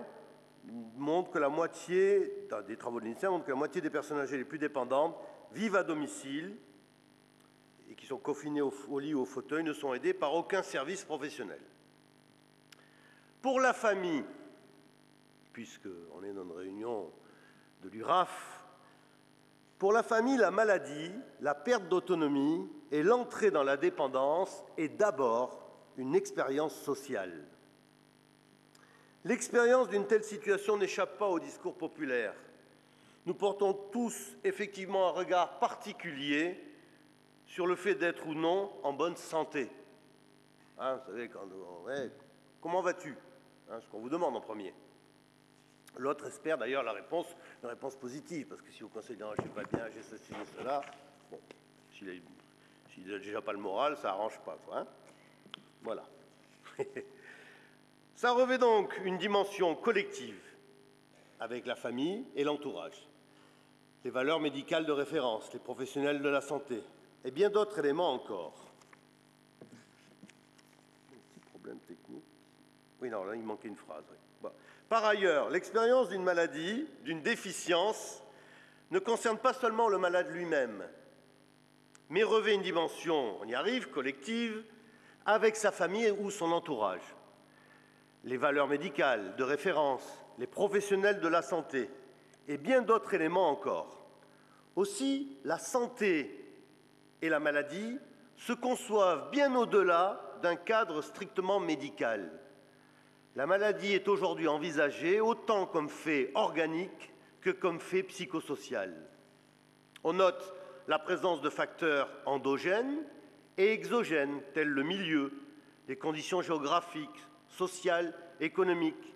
montre que des travaux de l'INSERM montrent que la moitié des personnes âgées les plus dépendantes vivent à domicile et qui sont confinées au lit ou au fauteuil ne sont aidées par aucun service professionnel. Pour la famille, puisqu'on est dans une réunion de l'URAF, pour la famille, la maladie, la perte d'autonomie et l'entrée dans la dépendance est d'abord une expérience sociale. L'expérience d'une telle situation n'échappe pas au discours populaire. Nous portons tous effectivement un regard particulier sur le fait d'être ou non en bonne santé. Hein, vous savez, comment vas-tu? Hein, ce qu'on vous demande en premier. L'autre espère d'ailleurs une réponse positive, parce que si vous conseillez, non, je ne vais pas bien, j'ai ceci, j'ai cela, bon, s'il n'a déjà pas le moral, ça n'arrange pas, quoi, hein. Voilà. Ça revêt donc une dimension collective avec la famille et l'entourage, les valeurs médicales de référence, les professionnels de la santé, et bien d'autres éléments encore. Un petit problème technique. Oui, non, là, il manquait une phrase. Oui. Bon. Par ailleurs, l'expérience d'une maladie, d'une déficience, ne concerne pas seulement le malade lui-même, mais revêt une dimension, on y arrive, collective, avec sa famille ou son entourage. Les valeurs médicales de référence, les professionnels de la santé et bien d'autres éléments encore. Aussi, la santé et la maladie se conçoivent bien au-delà d'un cadre strictement médical. La maladie est aujourd'hui envisagée autant comme fait organique que comme fait psychosocial. On note la présence de facteurs endogènes et exogènes, tels le milieu, les conditions géographiques, sociales, économiques,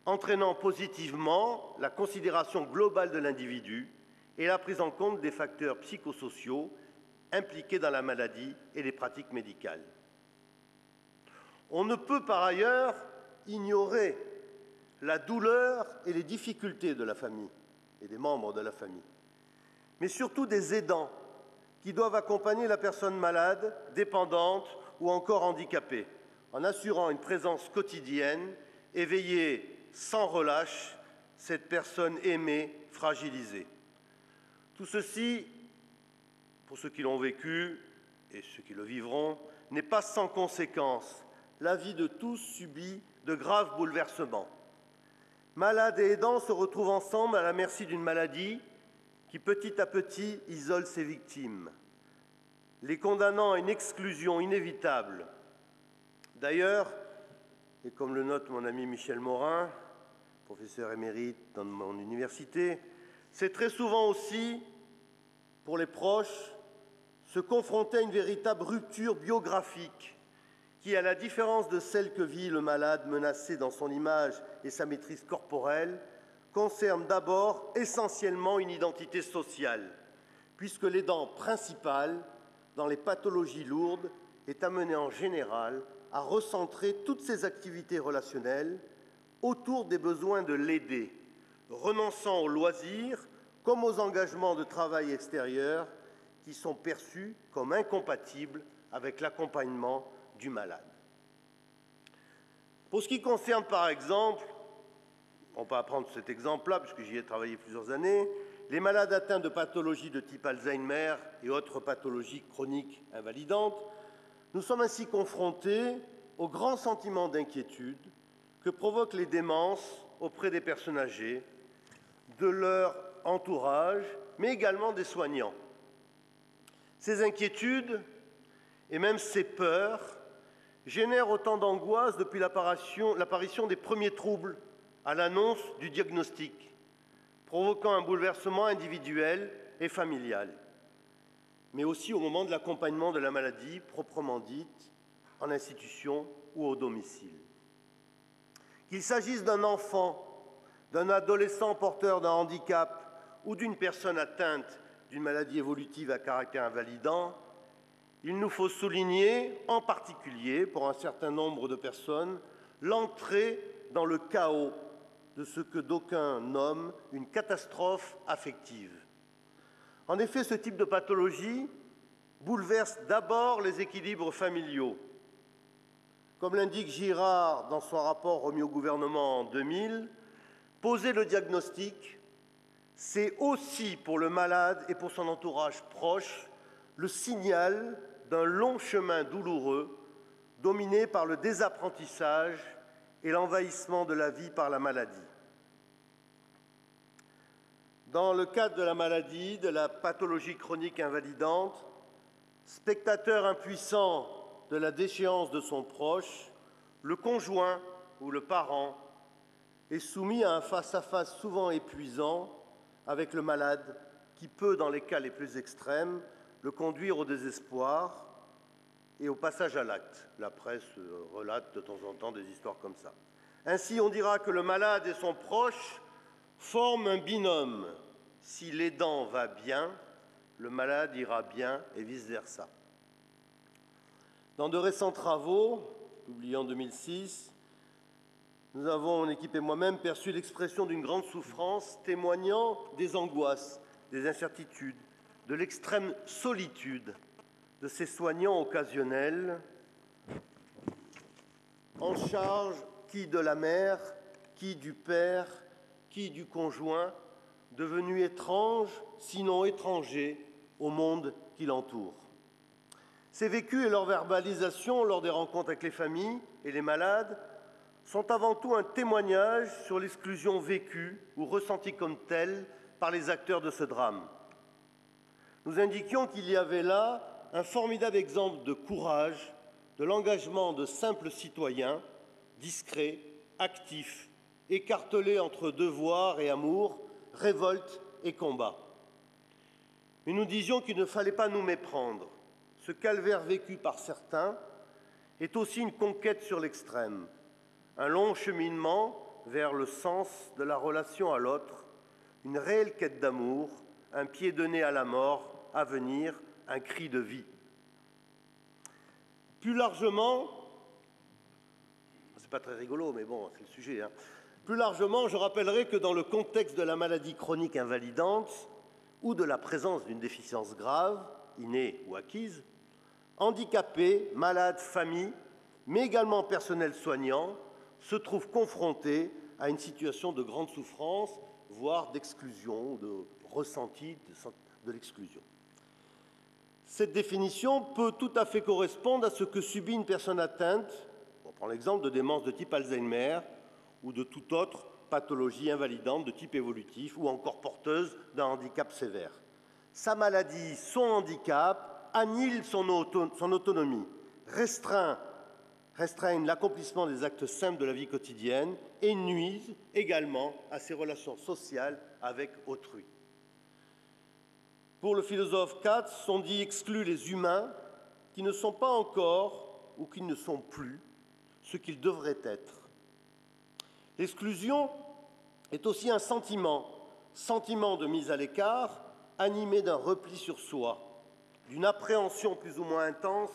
entraînant positivement la considération globale de l'individu et la prise en compte des facteurs psychosociaux impliqués dans la maladie et les pratiques médicales. On ne peut par ailleurs ignorer la douleur et les difficultés de la famille et des membres de la famille, mais surtout des aidants qui doivent accompagner la personne malade, dépendante ou encore handicapée, en assurant une présence quotidienne et veiller sans relâche cette personne aimée, fragilisée. Tout ceci, pour ceux qui l'ont vécu et ceux qui le vivront, n'est pas sans conséquence. La vie de tous subit de graves bouleversements. Malades et aidants se retrouvent ensemble à la merci d'une maladie qui petit à petit isole ses victimes, les condamnant à une exclusion inévitable. D'ailleurs, et comme le note mon ami Michel Morin, professeur émérite dans mon université, c'est très souvent aussi, pour les proches, se confronter à une véritable rupture biographique qui, à la différence de celle que vit le malade menacé dans son image et sa maîtrise corporelle, concerne d'abord essentiellement une identité sociale, puisque l'aidant principal, dans les pathologies lourdes, est amené en général à recentrer toutes ses activités relationnelles autour des besoins de l'aider, renonçant aux loisirs comme aux engagements de travail extérieur qui sont perçus comme incompatibles avec l'accompagnement du malade. Pour ce qui concerne, par exemple, on peut prendre cet exemple-là, puisque j'y ai travaillé plusieurs années, les malades atteints de pathologies de type Alzheimer et autres pathologies chroniques invalidantes, nous sommes ainsi confrontés au grand sentiment d'inquiétude que provoquent les démences auprès des personnes âgées, de leur entourage, mais également des soignants. Ces inquiétudes et même ces peurs génèrent autant d'angoisse depuis l'apparition des premiers troubles à l'annonce du diagnostic, provoquant un bouleversement individuel et familial, mais aussi au moment de l'accompagnement de la maladie proprement dite, en institution ou au domicile. Qu'il s'agisse d'un enfant, d'un adolescent porteur d'un handicap ou d'une personne atteinte d'une maladie évolutive à caractère invalidant, il nous faut souligner, en particulier pour un certain nombre de personnes, l'entrée dans le chaos de ce que d'aucuns nomment une catastrophe affective. En effet, ce type de pathologie bouleverse d'abord les équilibres familiaux. Comme l'indique Girard dans son rapport remis au gouvernement en 2000, poser le diagnostic, c'est aussi pour le malade et pour son entourage proche le signal d'un long chemin douloureux dominé par le désapprentissage et l'envahissement de la vie par la maladie. Dans le cadre de la maladie, de la pathologie chronique invalidante, spectateur impuissant de la déchéance de son proche, le conjoint ou le parent est soumis à un face-à-face souvent épuisant avec le malade qui peut, dans les cas les plus extrêmes, le conduire au désespoir et au passage à l'acte. La presse relate de temps en temps des histoires comme ça. Ainsi, on dira que le malade et son proche forment un binôme. Si l'aidant va bien, le malade ira bien et vice-versa. Dans de récents travaux, publiés en 2006, nous avons, mon équipe et moi-même, perçu l'expression d'une grande souffrance témoignant des angoisses, des incertitudes, de l'extrême solitude de ces soignants occasionnels, en charge qui de la mère, qui du père, qui du conjoint, devenus étranges, sinon étrangers, au monde qui l'entoure. Ces vécus et leur verbalisation lors des rencontres avec les familles et les malades sont avant tout un témoignage sur l'exclusion vécue ou ressentie comme telle par les acteurs de ce drame. Nous indiquions qu'il y avait là un formidable exemple de courage, de l'engagement de simples citoyens, discrets, actifs, écartelés entre devoir et amour, révolte et combat. Mais nous disions qu'il ne fallait pas nous méprendre. Ce calvaire vécu par certains est aussi une conquête sur l'extrême, un long cheminement vers le sens de la relation à l'autre, une réelle quête d'amour, un pied donné à la mort, à venir, un cri de vie. Plus largement, c'est pas très rigolo, mais bon, c'est le sujet, hein. Plus largement, je rappellerai que dans le contexte de la maladie chronique invalidante ou de la présence d'une déficience grave, innée ou acquise, handicapés, malades, familles, mais également personnel soignant, se trouvent confrontés à une situation de grande souffrance, voire d'exclusion, de ressenti de l'exclusion. Cette définition peut tout à fait correspondre à ce que subit une personne atteinte, on prend l'exemple de démence de type Alzheimer ou de toute autre pathologie invalidante de type évolutif ou encore porteuse d'un handicap sévère. Sa maladie, son handicap, annihile son autonomie, restreignent l'accomplissement des actes simples de la vie quotidienne et nuisent également à ses relations sociales avec autrui. Pour le philosophe Katz, sont dits exclus les humains qui ne sont pas encore ou qui ne sont plus ce qu'ils devraient être. L'exclusion est aussi un sentiment de mise à l'écart, animé d'un repli sur soi, d'une appréhension plus ou moins intense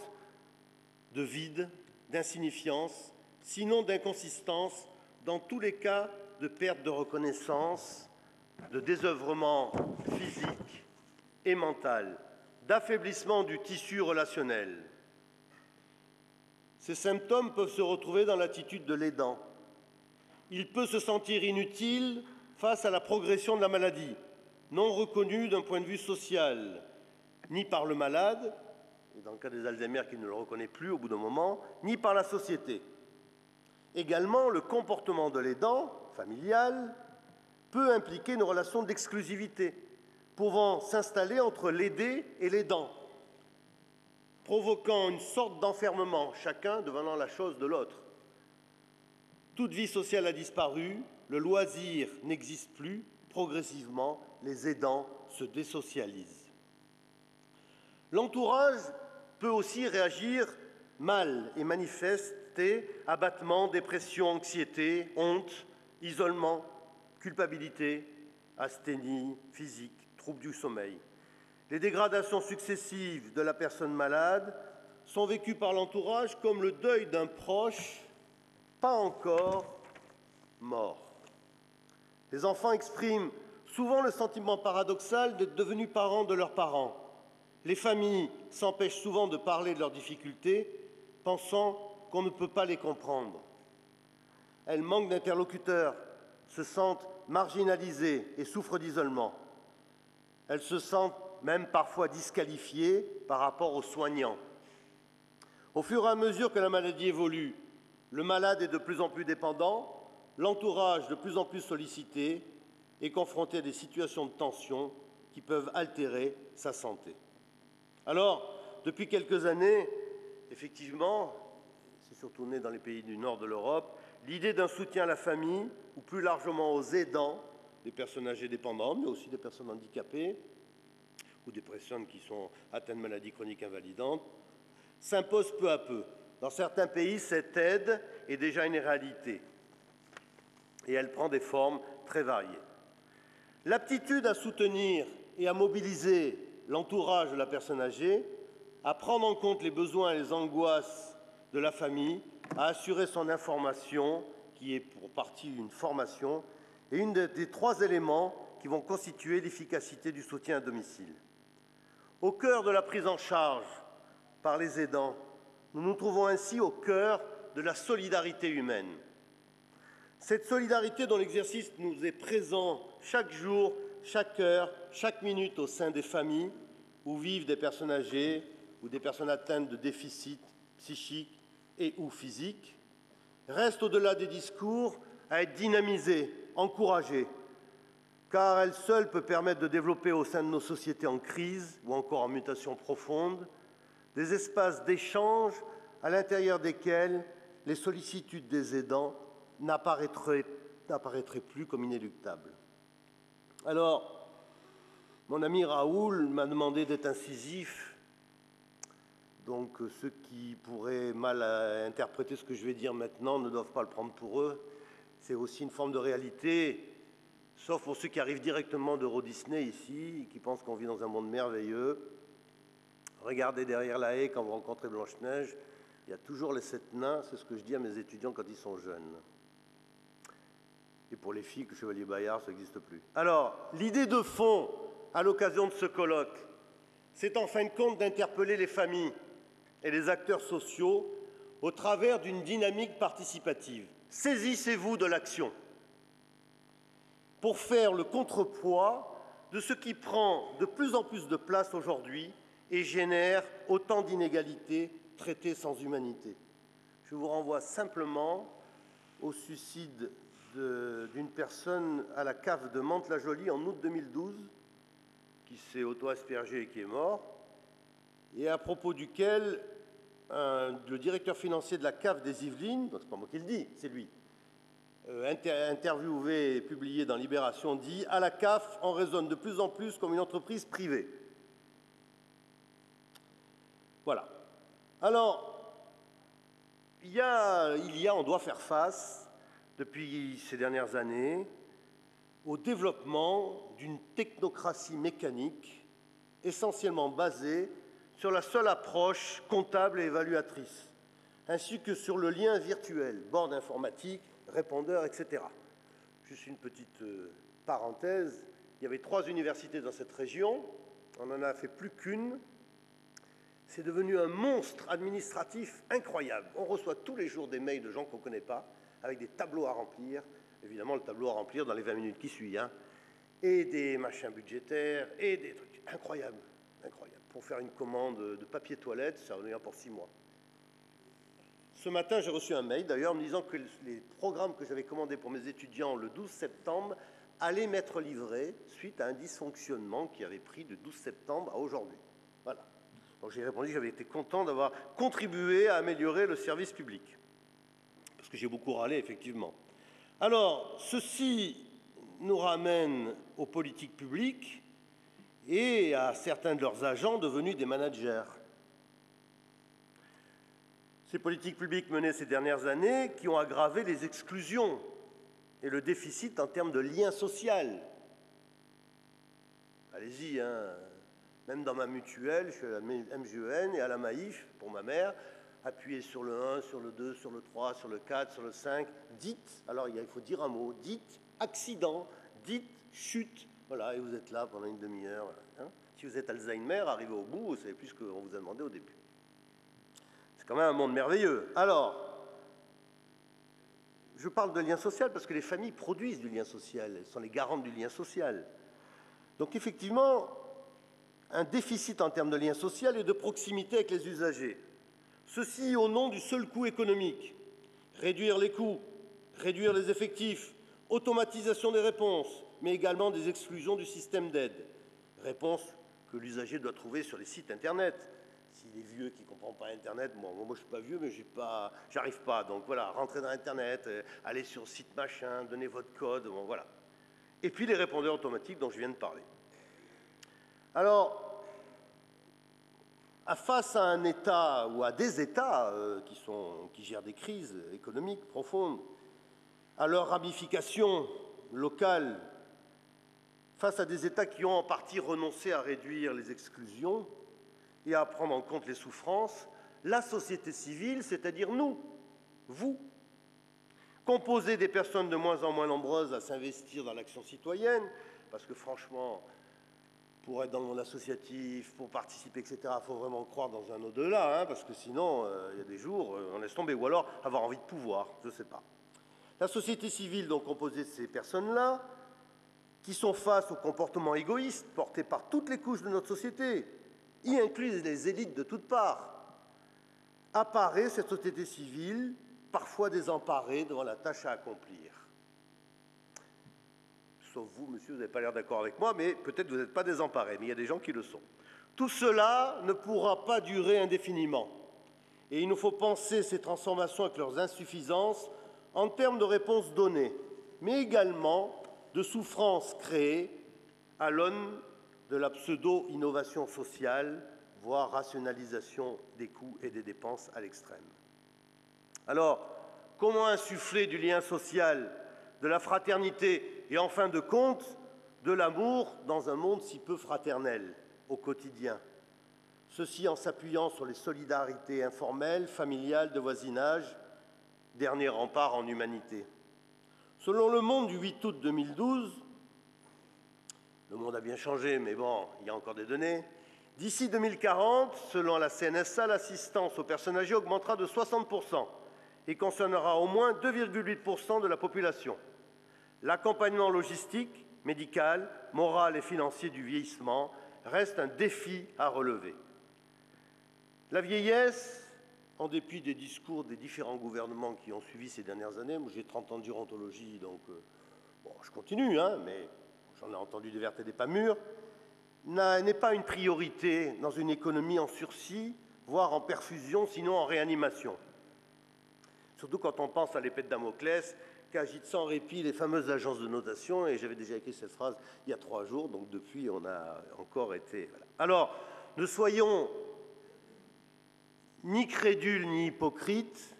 de vide, d'insignifiance, sinon d'inconsistance, dans tous les cas de perte de reconnaissance, de désœuvrement physique et mental, d'affaiblissement du tissu relationnel. Ces symptômes peuvent se retrouver dans l'attitude de l'aidant. Il peut se sentir inutile face à la progression de la maladie, non reconnue d'un point de vue social, ni par le malade, et dans le cas des Alzheimer qui ne le reconnaît plus au bout d'un moment, ni par la société. Également, le comportement de l'aidant, familial, peut impliquer une relation d'exclusivité, pouvant s'installer entre l'aidé et l'aidant, provoquant une sorte d'enfermement, chacun devenant la chose de l'autre. Toute vie sociale a disparu, le loisir n'existe plus, progressivement, les aidants se désocialisent. L'entourage peut aussi réagir mal et manifester abattement, dépression, anxiété, honte, isolement, culpabilité, asthénie physique, troubles du sommeil. Les dégradations successives de la personne malade sont vécues par l'entourage comme le deuil d'un proche pas encore mort. Les enfants expriment souvent le sentiment paradoxal d'être devenus parents de leurs parents. Les familles s'empêchent souvent de parler de leurs difficultés, pensant qu'on ne peut pas les comprendre. Elles manquent d'interlocuteurs, se sentent marginalisées et souffrent d'isolement. Elles se sentent même parfois disqualifiées par rapport aux soignants. Au fur et à mesure que la maladie évolue, le malade est de plus en plus dépendant, l'entourage de plus en plus sollicité et confronté à des situations de tension qui peuvent altérer sa santé. Alors, depuis quelques années, effectivement, c'est surtout né dans les pays du nord de l'Europe, l'idée d'un soutien à la famille, ou plus largement aux aidants, des personnes âgées dépendantes, mais aussi des personnes handicapées, ou des personnes qui sont atteintes de maladies chroniques invalidantes, s'impose peu à peu. Dans certains pays, cette aide est déjà une réalité et elle prend des formes très variées. L'aptitude à soutenir et à mobiliser l'entourage de la personne âgée, à prendre en compte les besoins et les angoisses de la famille, à assurer son information, qui est pour partie une formation, est une des 3 éléments qui vont constituer l'efficacité du soutien à domicile. Au cœur de la prise en charge par les aidants, nous nous trouvons ainsi au cœur de la solidarité humaine. Cette solidarité dont l'exercice nous est présent chaque jour, chaque heure, chaque minute au sein des familles où vivent des personnes âgées ou des personnes atteintes de déficits psychiques et ou physiques, reste au-delà des discours à être dynamisée, encouragée, car elle seule peut permettre de développer au sein de nos sociétés en crise ou encore en mutation profonde des espaces d'échange à l'intérieur desquels les sollicitudes des aidants n'apparaîtraient plus comme inéluctables. Alors, mon ami Raoul m'a demandé d'être incisif, donc ceux qui pourraient mal interpréter ce que je vais dire maintenant ne doivent pas le prendre pour eux. C'est aussi une forme de réalité, sauf pour ceux qui arrivent directement d'Euro Disney ici, et qui pensent qu'on vit dans un monde merveilleux. Regardez derrière la haie quand vous rencontrez Blanche-Neige, il y a toujours les 7 nains, c'est ce que je dis à mes étudiants quand ils sont jeunes. Et pour les filles, que Chevalier Bayard, ça n'existe plus. Alors, l'idée de fond, à l'occasion de ce colloque, c'est en fin de compte d'interpeller les familles et les acteurs sociaux au travers d'une dynamique participative. Saisissez-vous de l'action pour faire le contrepoids de ce qui prend de plus en plus de place aujourd'hui et génère autant d'inégalités traitées sans humanité. Je vous renvoie simplement au suicide d'une personne à la cave de Mantes-la-Jolie en août 2012, qui s'est auto-aspergé et qui est mort, et à propos duquel le directeur financier de la cave des Yvelines, donc c'est pas moi qui le dis, c'est lui, interviewé et publié dans Libération, dit « À la CAF, on raisonne de plus en plus comme une entreprise privée ». Voilà. Alors, on doit faire face, depuis ces dernières années, au développement d'une technocratie mécanique essentiellement basée sur la seule approche comptable et évaluatrice, ainsi que sur le lien virtuel, borne informatique, répondeur, etc. Juste une petite parenthèse, il y avait 3 universités dans cette région, on n'en a fait plus qu'une. C'est devenu un monstre administratif incroyable. On reçoit tous les jours des mails de gens qu'on ne connaît pas, avec des tableaux à remplir, évidemment le tableau à remplir dans les 20 minutes qui suivent, et des machins budgétaires, et des trucs incroyables, incroyables. Pour faire une commande de papier toilette, ça en est pour 6 mois. Ce matin, j'ai reçu un mail, d'ailleurs, me disant que les programmes que j'avais commandés pour mes étudiants le 12 septembre allaient m'être livrés suite à un dysfonctionnement qui avait pris de 12 septembre à aujourd'hui. Voilà. Donc j'ai répondu que j'avais été content d'avoir contribué à améliorer le service public. Parce que j'ai beaucoup râlé, effectivement. Alors, ceci nous ramène aux politiques publiques et à certains de leurs agents devenus des managers. Ces politiques publiques menées ces dernières années qui ont aggravé les exclusions et le déficit en termes de lien social. Allez-y, même dans ma mutuelle, je suis à la MGEN et à la Maïf, pour ma mère, appuyez sur le 1, sur le 2, sur le 3, sur le 4, sur le 5, dites, alors il faut dire un mot, dites accident, dites chute, voilà, et vous êtes là pendant une demi-heure. Voilà, Si vous êtes Alzheimer, arrivé au bout, vous savez plus ce qu'on vous a demandé au début. C'est quand même un monde merveilleux. Alors, je parle de lien social parce que les familles produisent du lien social, elles sont les garantes du lien social. Donc effectivement, un déficit en termes de lien social et de proximité avec les usagers. Ceci au nom du seul coût économique. Réduire les coûts, réduire les effectifs, automatisation des réponses, mais également des exclusions du système d'aide. Réponses que l'usager doit trouver sur les sites Internet. S'il est vieux qui ne comprend pas Internet, moi je ne suis pas vieux, mais j'arrive pas. Donc voilà, rentrez dans Internet, allez sur le site machin, donnez votre code, bon, voilà. Et puis les répondeurs automatiques dont je viens de parler. Alors, face à un État ou à des États qui gèrent des crises économiques profondes, à leurs ramifications locales, face à des États qui ont en partie renoncé à réduire les exclusions et à prendre en compte les souffrances, la société civile, c'est-à-dire nous, vous, composée des personnes de moins en moins nombreuses à s'investir dans l'action citoyenne, parce que franchement, pour être dans le monde associatif, pour participer, etc., il faut vraiment croire dans un au-delà, hein, parce que sinon, il y a des jours, on laisse tomber, ou alors avoir envie de pouvoir, je ne sais pas. La société civile, donc composée de ces personnes-là, qui sont face aux comportements égoïstes portés par toutes les couches de notre société, y inclus les élites de toutes parts, apparaît cette société civile parfois désemparée devant la tâche à accomplir. Sauf vous, monsieur, vous n'avez pas l'air d'accord avec moi, mais peut-être vous n'êtes pas désemparés, mais il y a des gens qui le sont. Tout cela ne pourra pas durer indéfiniment. Et il nous faut penser ces transformations avec leurs insuffisances en termes de réponses données, mais également de souffrances créées à l'aune de la pseudo-innovation sociale, voire rationalisation des coûts et des dépenses à l'extrême. Alors, comment insuffler du lien social, de la fraternité et en fin de compte, de l'amour dans un monde si peu fraternel au quotidien? Ceci en s'appuyant sur les solidarités informelles, familiales, de voisinage, dernier rempart en humanité. Selon Le Monde du 8 août 2012, le monde a bien changé, mais bon, il y a encore des données. D'ici 2040, selon la CNSA, l'assistance aux personnes âgées augmentera de 60% et concernera au moins 2,8% de la population. L'accompagnement logistique, médical, moral et financier du vieillissement reste un défi à relever. La vieillesse, en dépit des discours des différents gouvernements qui ont suivi ces dernières années, moi j'ai 30 ans de gérontologie, donc bon, je continue, hein, mais j'en ai entendu des vertes et des pas mûres, n'est pas une priorité dans une économie en sursis, voire en perfusion, sinon en réanimation. Surtout quand on pense à l'épée de Damoclès qu'agitent sans répit les fameuses agences de notation, et j'avais déjà écrit cette phrase il y a 3 jours, donc depuis on a encore été... Voilà. Alors, ne soyons ni crédules ni hypocrites,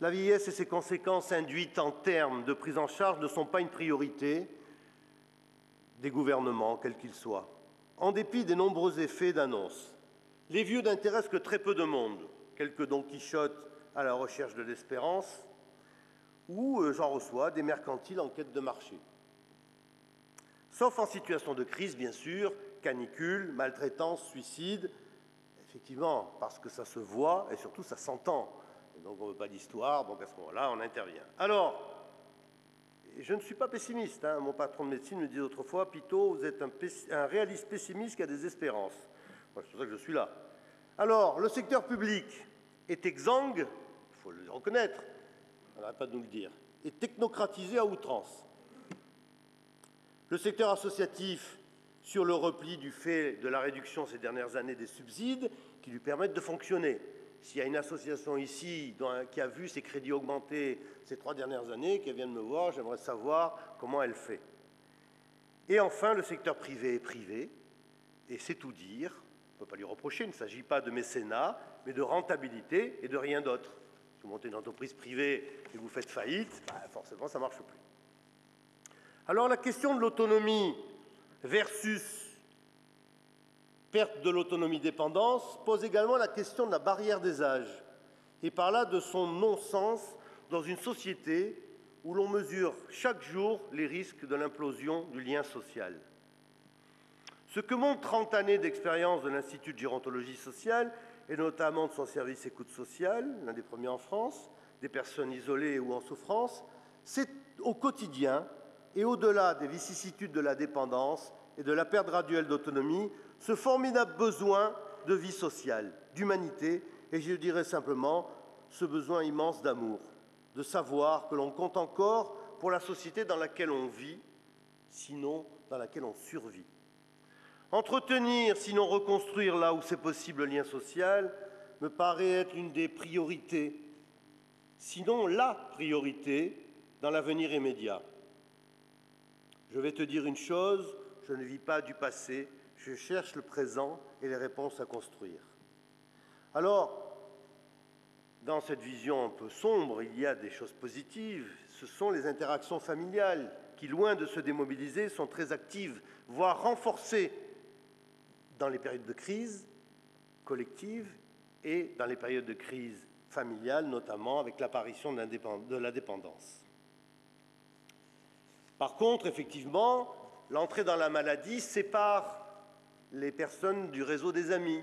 la vieillesse et ses conséquences induites en termes de prise en charge ne sont pas une priorité des gouvernements, quels qu'ils soient. En dépit des nombreux effets d'annonce, les vieux n'intéressent que très peu de monde, quelques Don Quichotte à la recherche de l'espérance, ou j'en reçois des mercantiles en quête de marché. Sauf en situation de crise, bien sûr, canicule, maltraitance, suicide, effectivement, parce que ça se voit et surtout ça s'entend. Donc on ne veut pas d'histoire, donc à ce moment-là, on intervient. Alors, je ne suis pas pessimiste, hein. Mon patron de médecine me disait autrefois, Pitot, vous êtes un réaliste pessimiste qui a des espérances. Moi, c'est pour ça que je suis là. Alors, le secteur public est exsangue, il faut le reconnaître, on n'arrête pas de nous le dire, et technocratisé à outrance. Le secteur associatif sur le repli du fait de la réduction ces dernières années des subsides qui lui permettent de fonctionner. S'il y a une association ici qui a vu ses crédits augmenter ces 3 dernières années, qui vient de me voir, j'aimerais savoir comment elle fait. Et enfin, le secteur privé est privé, et c'est tout dire, on ne peut pas lui reprocher, il ne s'agit pas de mécénat, mais de rentabilité et de rien d'autre. Si vous montez une entreprise privée et vous faites faillite, forcément ça ne marche plus. Alors la question de l'autonomie versus perte de l'autonomie-dépendance pose également la question de la barrière des âges, et par là de son non-sens dans une société où l'on mesure chaque jour les risques de l'implosion du lien social. Ce que montrent 30 années d'expérience de l'Institut de gérontologie sociale, et notamment de son service écoute sociale, l'un des premiers en France, des personnes isolées ou en souffrance, c'est au quotidien et au-delà des vicissitudes de la dépendance et de la perte graduelle d'autonomie, ce formidable besoin de vie sociale, d'humanité, et je dirais simplement ce besoin immense d'amour, de savoir que l'on compte encore pour la société dans laquelle on vit, sinon dans laquelle on survit. Entretenir, sinon reconstruire là où c'est possible le lien social, me paraît être une des priorités, sinon la priorité, dans l'avenir immédiat. Je vais te dire une chose, je ne vis pas du passé, je cherche le présent et les réponses à construire. Alors, dans cette vision un peu sombre, il y a des choses positives. Ce sont les interactions familiales qui, loin de se démobiliser, sont très actives, voire renforcées dans les périodes de crise collective et dans les périodes de crise familiale, notamment avec l'apparition de la dépendance. Par contre, effectivement, l'entrée dans la maladie sépare les personnes du réseau des amis.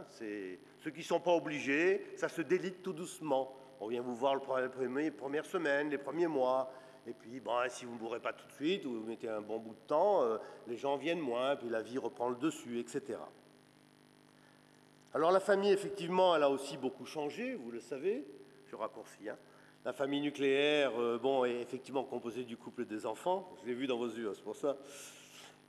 C'est ceux qui ne sont pas obligés, ça se délite tout doucement. On vient vous voir les premières semaines, les premiers mois, et puis bon, si vous ne bourrez pas tout de suite, ou vous mettez un bon bout de temps, les gens viennent moins, puis la vie reprend le dessus, etc. Alors la famille, effectivement, elle a aussi beaucoup changé, vous le savez, je raccourcis. La famille nucléaire, est effectivement composée du couple et des enfants, je l'ai vu dans vos yeux, c'est pour ça.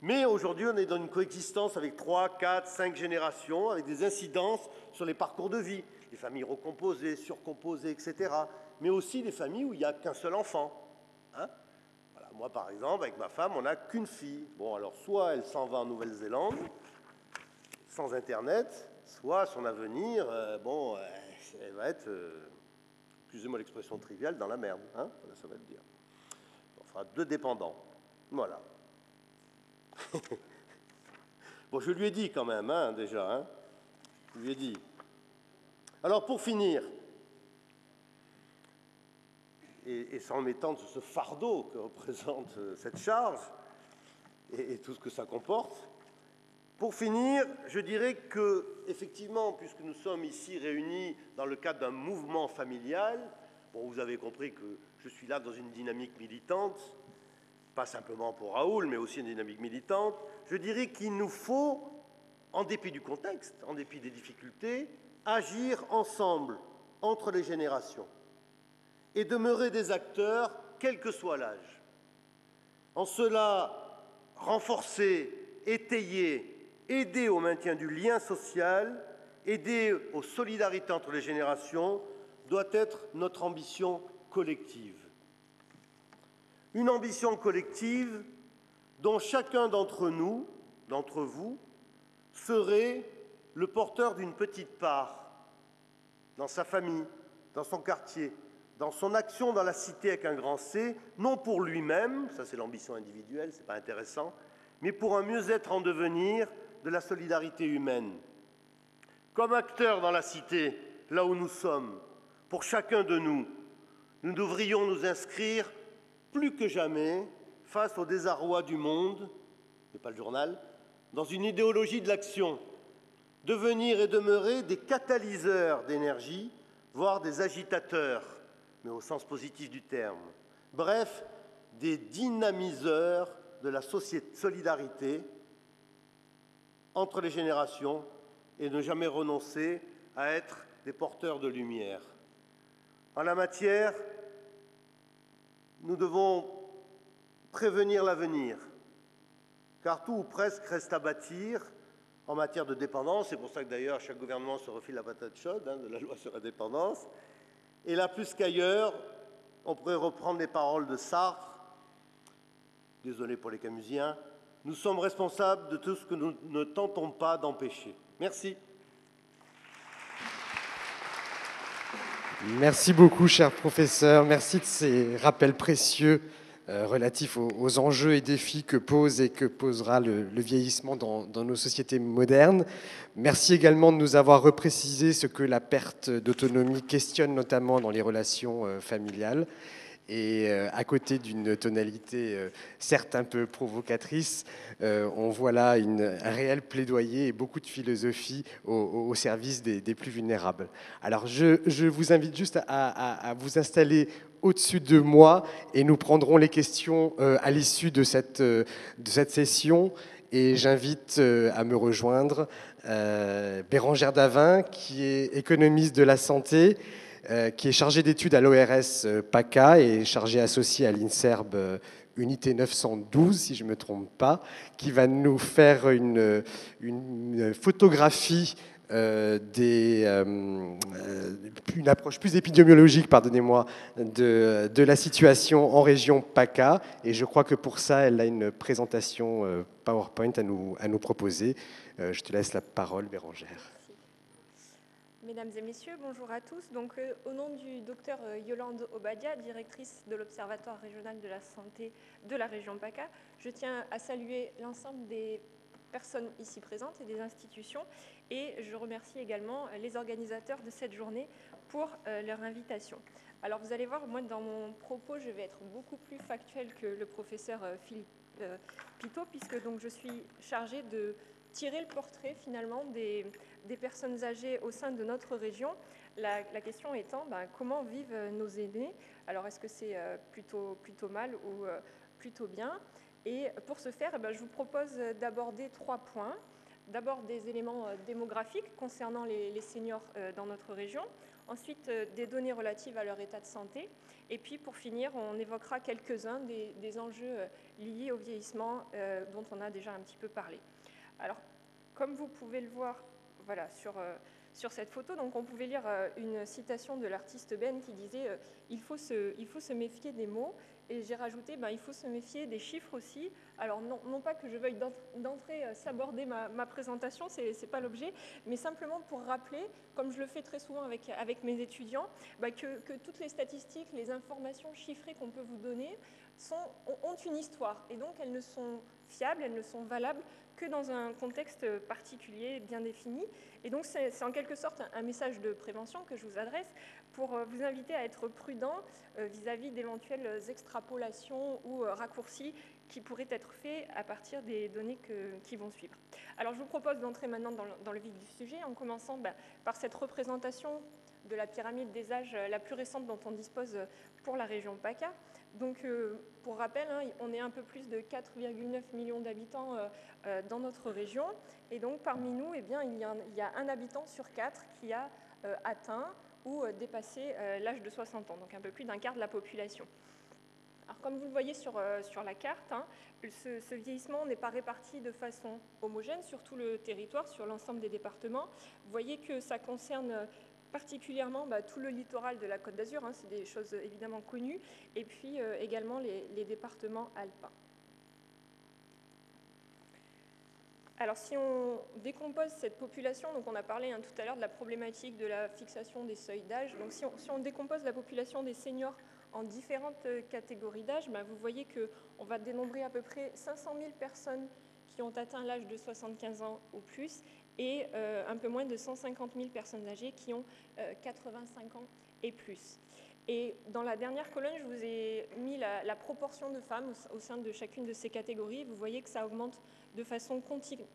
Mais aujourd'hui, on est dans une coexistence avec 3, 4, 5 générations, avec des incidences sur les parcours de vie, les familles recomposées, surcomposées, etc. Mais aussi des familles où il n'y a qu'un seul enfant. Voilà, moi, par exemple, avec ma femme, on n'a qu'une fille. Bon, alors, soit elle s'en va en Nouvelle-Zélande, sans Internet, soit son avenir, elle va être, excusez-moi l'expression triviale, dans la merde. Voilà, ça va le dire. On fera 2 dépendants. Voilà. Bon, je lui ai dit quand même, déjà. Je lui ai dit. Alors, pour finir, et sans m'étendre sur ce fardeau que représente cette charge et tout ce que ça comporte, pour finir, je dirais que, effectivement, puisque nous sommes ici réunis dans le cadre d'un mouvement familial, bon, vous avez compris que je suis là dans une dynamique militante, pas simplement pour Raoul, mais aussi une dynamique militante, je dirais qu'il nous faut, en dépit du contexte, en dépit des difficultés, agir ensemble, entre les générations, et demeurer des acteurs, quel que soit l'âge. En cela, renforcer, étayer, aider au maintien du lien social, aider aux solidarités entre les générations, doit être notre ambition collective. Une ambition collective dont chacun d'entre nous, d'entre vous, serait le porteur d'une petite part dans sa famille, dans son quartier, dans son action dans la cité avec un grand C, non pour lui-même, ça c'est l'ambition individuelle, c'est pas intéressant, mais pour un mieux-être en devenir de la solidarité humaine. Comme acteurs dans la cité, là où nous sommes, pour chacun de nous, nous devrions nous inscrire plus que jamais face au désarroi du monde, mais pas le journal, dans une idéologie de l'action, devenir et demeurer des catalyseurs d'énergie, voire des agitateurs, mais au sens positif du terme. Bref, des dynamiseurs de la solidarité entre les générations et ne jamais renoncer à être des porteurs de lumière. En la matière, nous devons prévenir l'avenir, car tout ou presque reste à bâtir en matière de dépendance. C'est pour ça que d'ailleurs chaque gouvernement se refile la patate chaude de la loi sur la dépendance. Et là, plus qu'ailleurs, on pourrait reprendre les paroles de Sartre, désolé pour les camusiens, nous sommes responsables de tout ce que nous ne tentons pas d'empêcher. Merci. Merci beaucoup, cher professeur. Merci de ces rappels précieux relatifs aux enjeux et défis que pose et que posera le vieillissement dans nos sociétés modernes. Merci également de nous avoir reprécisé ce que la perte d'autonomie questionne notamment dans les relations familiales. Et à côté d'une tonalité certes un peu provocatrice, on voit là un réel plaidoyer et beaucoup de philosophie au service des plus vulnérables. Alors je vous invite juste à vous installer au-dessus de moi et nous prendrons les questions à l'issue de cette session. Et j'invite à me rejoindre Bérangère Davin, qui est économiste de la santé, qui est chargée d'études à l'ORS PACA et chargée associée à l'INSERB Unité 912, si je ne me trompe pas, qui va nous faire une photographie une approche plus épidémiologique, pardonnez-moi, de la situation en région PACA. Et je crois que pour ça, elle a une présentation PowerPoint à nous proposer. Je te laisse la parole, Bérangère. Mesdames et messieurs, bonjour à tous. Donc, au nom du docteur Yolande Obadia, directrice de l'Observatoire régional de la santé de la région PACA, je tiens à saluer l'ensemble des personnes ici présentes et des institutions, et je remercie également les organisateurs de cette journée pour leur invitation. Alors, vous allez voir, moi, dans mon propos, je vais être beaucoup plus factuel que le professeur Philippe Pitot, puisque donc, je suis chargée de tirer le portrait, finalement, des personnes âgées au sein de notre région. La question étant, comment vivent nos aînés? Alors, est-ce que c'est plutôt mal ou plutôt bien? Et pour ce faire, je vous propose d'aborder 3 points. D'abord, des éléments démographiques concernant les seniors dans notre région. Ensuite, des données relatives à leur état de santé. Et puis, pour finir, on évoquera quelques-uns des enjeux liés au vieillissement dont on a déjà un petit peu parlé. Alors, comme vous pouvez le voir voilà, sur cette photo, donc on pouvait lire une citation de l'artiste Ben qui disait il faut se méfier des mots, et j'ai rajouté il faut se méfier des chiffres aussi. Alors non pas que je veuille d'entrée s'aborder ma présentation, ce n'est pas l'objet, mais simplement pour rappeler, comme je le fais très souvent avec mes étudiants, que toutes les statistiques, les informations chiffrées qu'on peut vous donner ont une histoire, et donc elles ne sont fiables, elles ne sont valables que dans un contexte particulier bien défini. Et donc c'est en quelque sorte un message de prévention que je vous adresse pour vous inviter à être prudent vis-à-vis d'éventuelles extrapolations ou raccourcis qui pourraient être faits à partir des données qui vont suivre. Alors je vous propose d'entrer maintenant dans le vif du sujet en commençant par cette représentation de la pyramide des âges la plus récente dont on dispose pour la région PACA. Donc, pour rappel, on est un peu plus de 4,9 millions d'habitants dans notre région. Et donc, parmi nous, il y a un habitant sur 4 qui a atteint ou dépassé l'âge de 60 ans, donc un peu plus d'un quart de la population. Alors, comme vous le voyez sur la carte, ce vieillissement n'est pas réparti de façon homogène sur tout le territoire, sur l'ensemble des départements. Vous voyez que ça concerne particulièrement tout le littoral de la Côte d'Azur, c'est des choses évidemment connues, et puis également les départements alpins. Alors si on décompose cette population, donc on a parlé tout à l'heure de la problématique de la fixation des seuils d'âge, donc si on décompose la population des seniors en différentes catégories d'âge, vous voyez qu'on va dénombrer à peu près 500 000 personnes qui ont atteint l'âge de 75 ans ou plus, et un peu moins de 150 000 personnes âgées qui ont 85 ans et plus. Et dans la dernière colonne, je vous ai mis la proportion de femmes au sein de chacune de ces catégories. Vous voyez que ça augmente de façon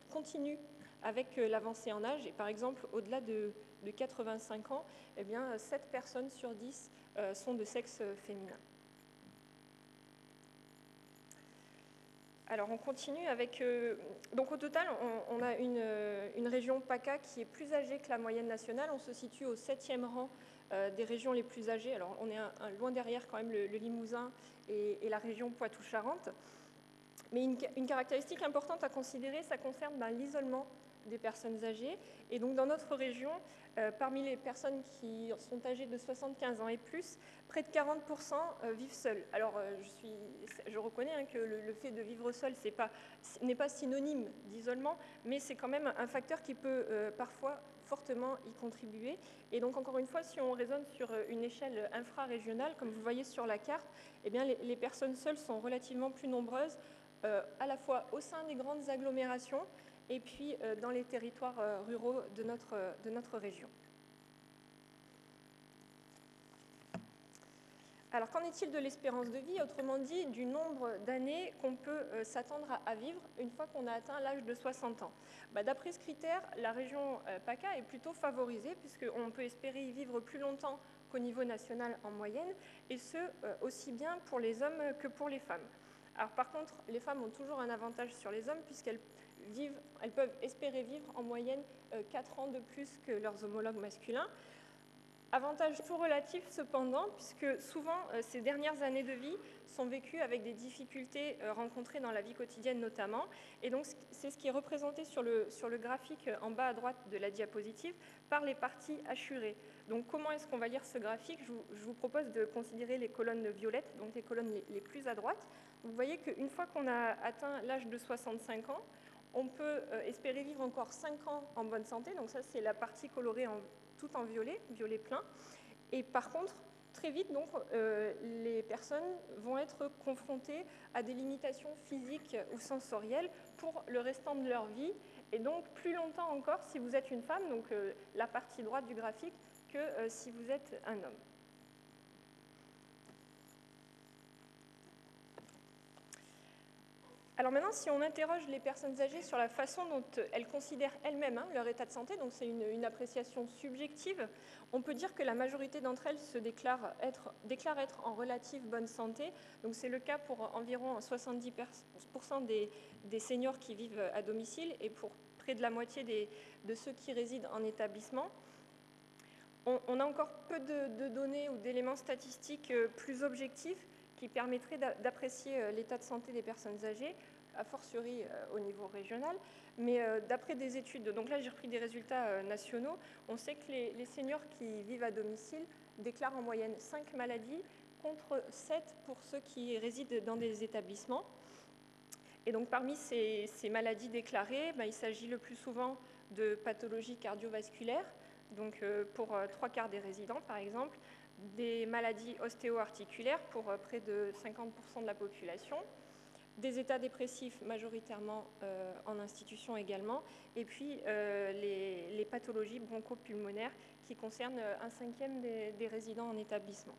continue avec l'avancée en âge. Et par exemple, au-delà de 85 ans, 7 personnes sur 10 sont de sexe féminin. Alors on continue avec... donc au total, on a une région PACA qui est plus âgée que la moyenne nationale. On se situe au 7e rang des régions les plus âgées. Alors on est loin derrière quand même le Limousin et la région Poitou-Charentes. Mais une caractéristique importante à considérer, ça concerne l'isolement des personnes âgées. Et donc dans notre région, parmi les personnes qui sont âgées de 75 ans et plus, près de 40% vivent seuls. Alors je reconnais que le fait de vivre seul n'est pas synonyme d'isolement, mais c'est quand même un facteur qui peut parfois fortement y contribuer. Et donc encore une fois, si on raisonne sur une échelle infrarégionale, comme vous voyez sur la carte, les personnes seules sont relativement plus nombreuses, à la fois au sein des grandes agglomérations et puis dans les territoires ruraux de notre région. Alors, qu'en est-il de l'espérance de vie? Autrement dit, du nombre d'années qu'on peut s'attendre à vivre une fois qu'on a atteint l'âge de 60 ans. D'après ce critère, la région PACA est plutôt favorisée puisqu'on peut espérer y vivre plus longtemps qu'au niveau national en moyenne, et ce, aussi bien pour les hommes que pour les femmes. Alors, par contre, les femmes ont toujours un avantage sur les hommes puisqu'elles peuvent espérer vivre en moyenne 4 ans de plus que leurs homologues masculins. Avantage tout relatif cependant, puisque souvent ces dernières années de vie sont vécues avec des difficultés rencontrées dans la vie quotidienne notamment. Et donc c'est ce qui est représenté sur le graphique en bas à droite de la diapositive par les parties assurées. Donc comment est-ce qu'on va lire ce graphique? Je vous propose de considérer les colonnes violettes, donc les colonnes les plus à droite. Vous voyez qu'une fois qu'on a atteint l'âge de 65 ans, on peut espérer vivre encore 5 ans en bonne santé. Donc ça, c'est la partie colorée en tout en violet, violet plein. Et par contre, très vite, donc, les personnes vont être confrontées à des limitations physiques ou sensorielles pour le restant de leur vie, et donc plus longtemps encore si vous êtes une femme, donc la partie droite du graphique, que si vous êtes un homme. Alors maintenant, si on interroge les personnes âgées sur la façon dont elles considèrent elles-mêmes leur état de santé, donc c'est une appréciation subjective, on peut dire que la majorité d'entre elles se déclarent être en relative bonne santé. Donc c'est le cas pour environ 70% des seniors qui vivent à domicile et pour près de la moitié de ceux qui résident en établissement. On a encore peu de données ou d'éléments statistiques plus objectifs qui permettraient d'apprécier l'état de santé des personnes âgées, a fortiori au niveau régional. Mais d'après des études, donc là j'ai repris des résultats nationaux, on sait que les seniors qui vivent à domicile déclarent en moyenne 5 maladies contre 7 pour ceux qui résident dans des établissements. Et donc parmi ces maladies déclarées, il s'agit le plus souvent de pathologies cardiovasculaires, donc pour 3/4 des résidents par exemple, des maladies ostéo-articulaires pour près de 50% de la population, des états dépressifs majoritairement en institution également, et puis les pathologies bronchopulmonaires qui concernent 1/5 des résidents en établissement.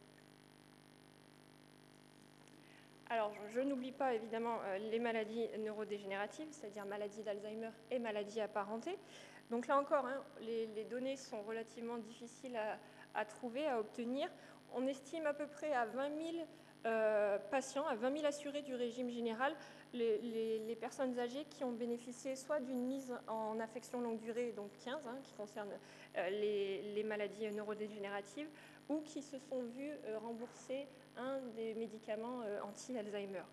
Alors, je n'oublie pas évidemment les maladies neurodégénératives, c'est-à-dire maladies d'Alzheimer et maladies apparentées. Donc là encore, les données sont relativement difficiles à trouver, à obtenir. On estime à peu près à 20 000 patients, à 20 000 assurés du régime général, les personnes âgées qui ont bénéficié soit d'une mise en affection longue durée, donc 15, qui concerne les maladies neurodégénératives, ou qui se sont vues rembourser un des médicaments anti-Alzheimer.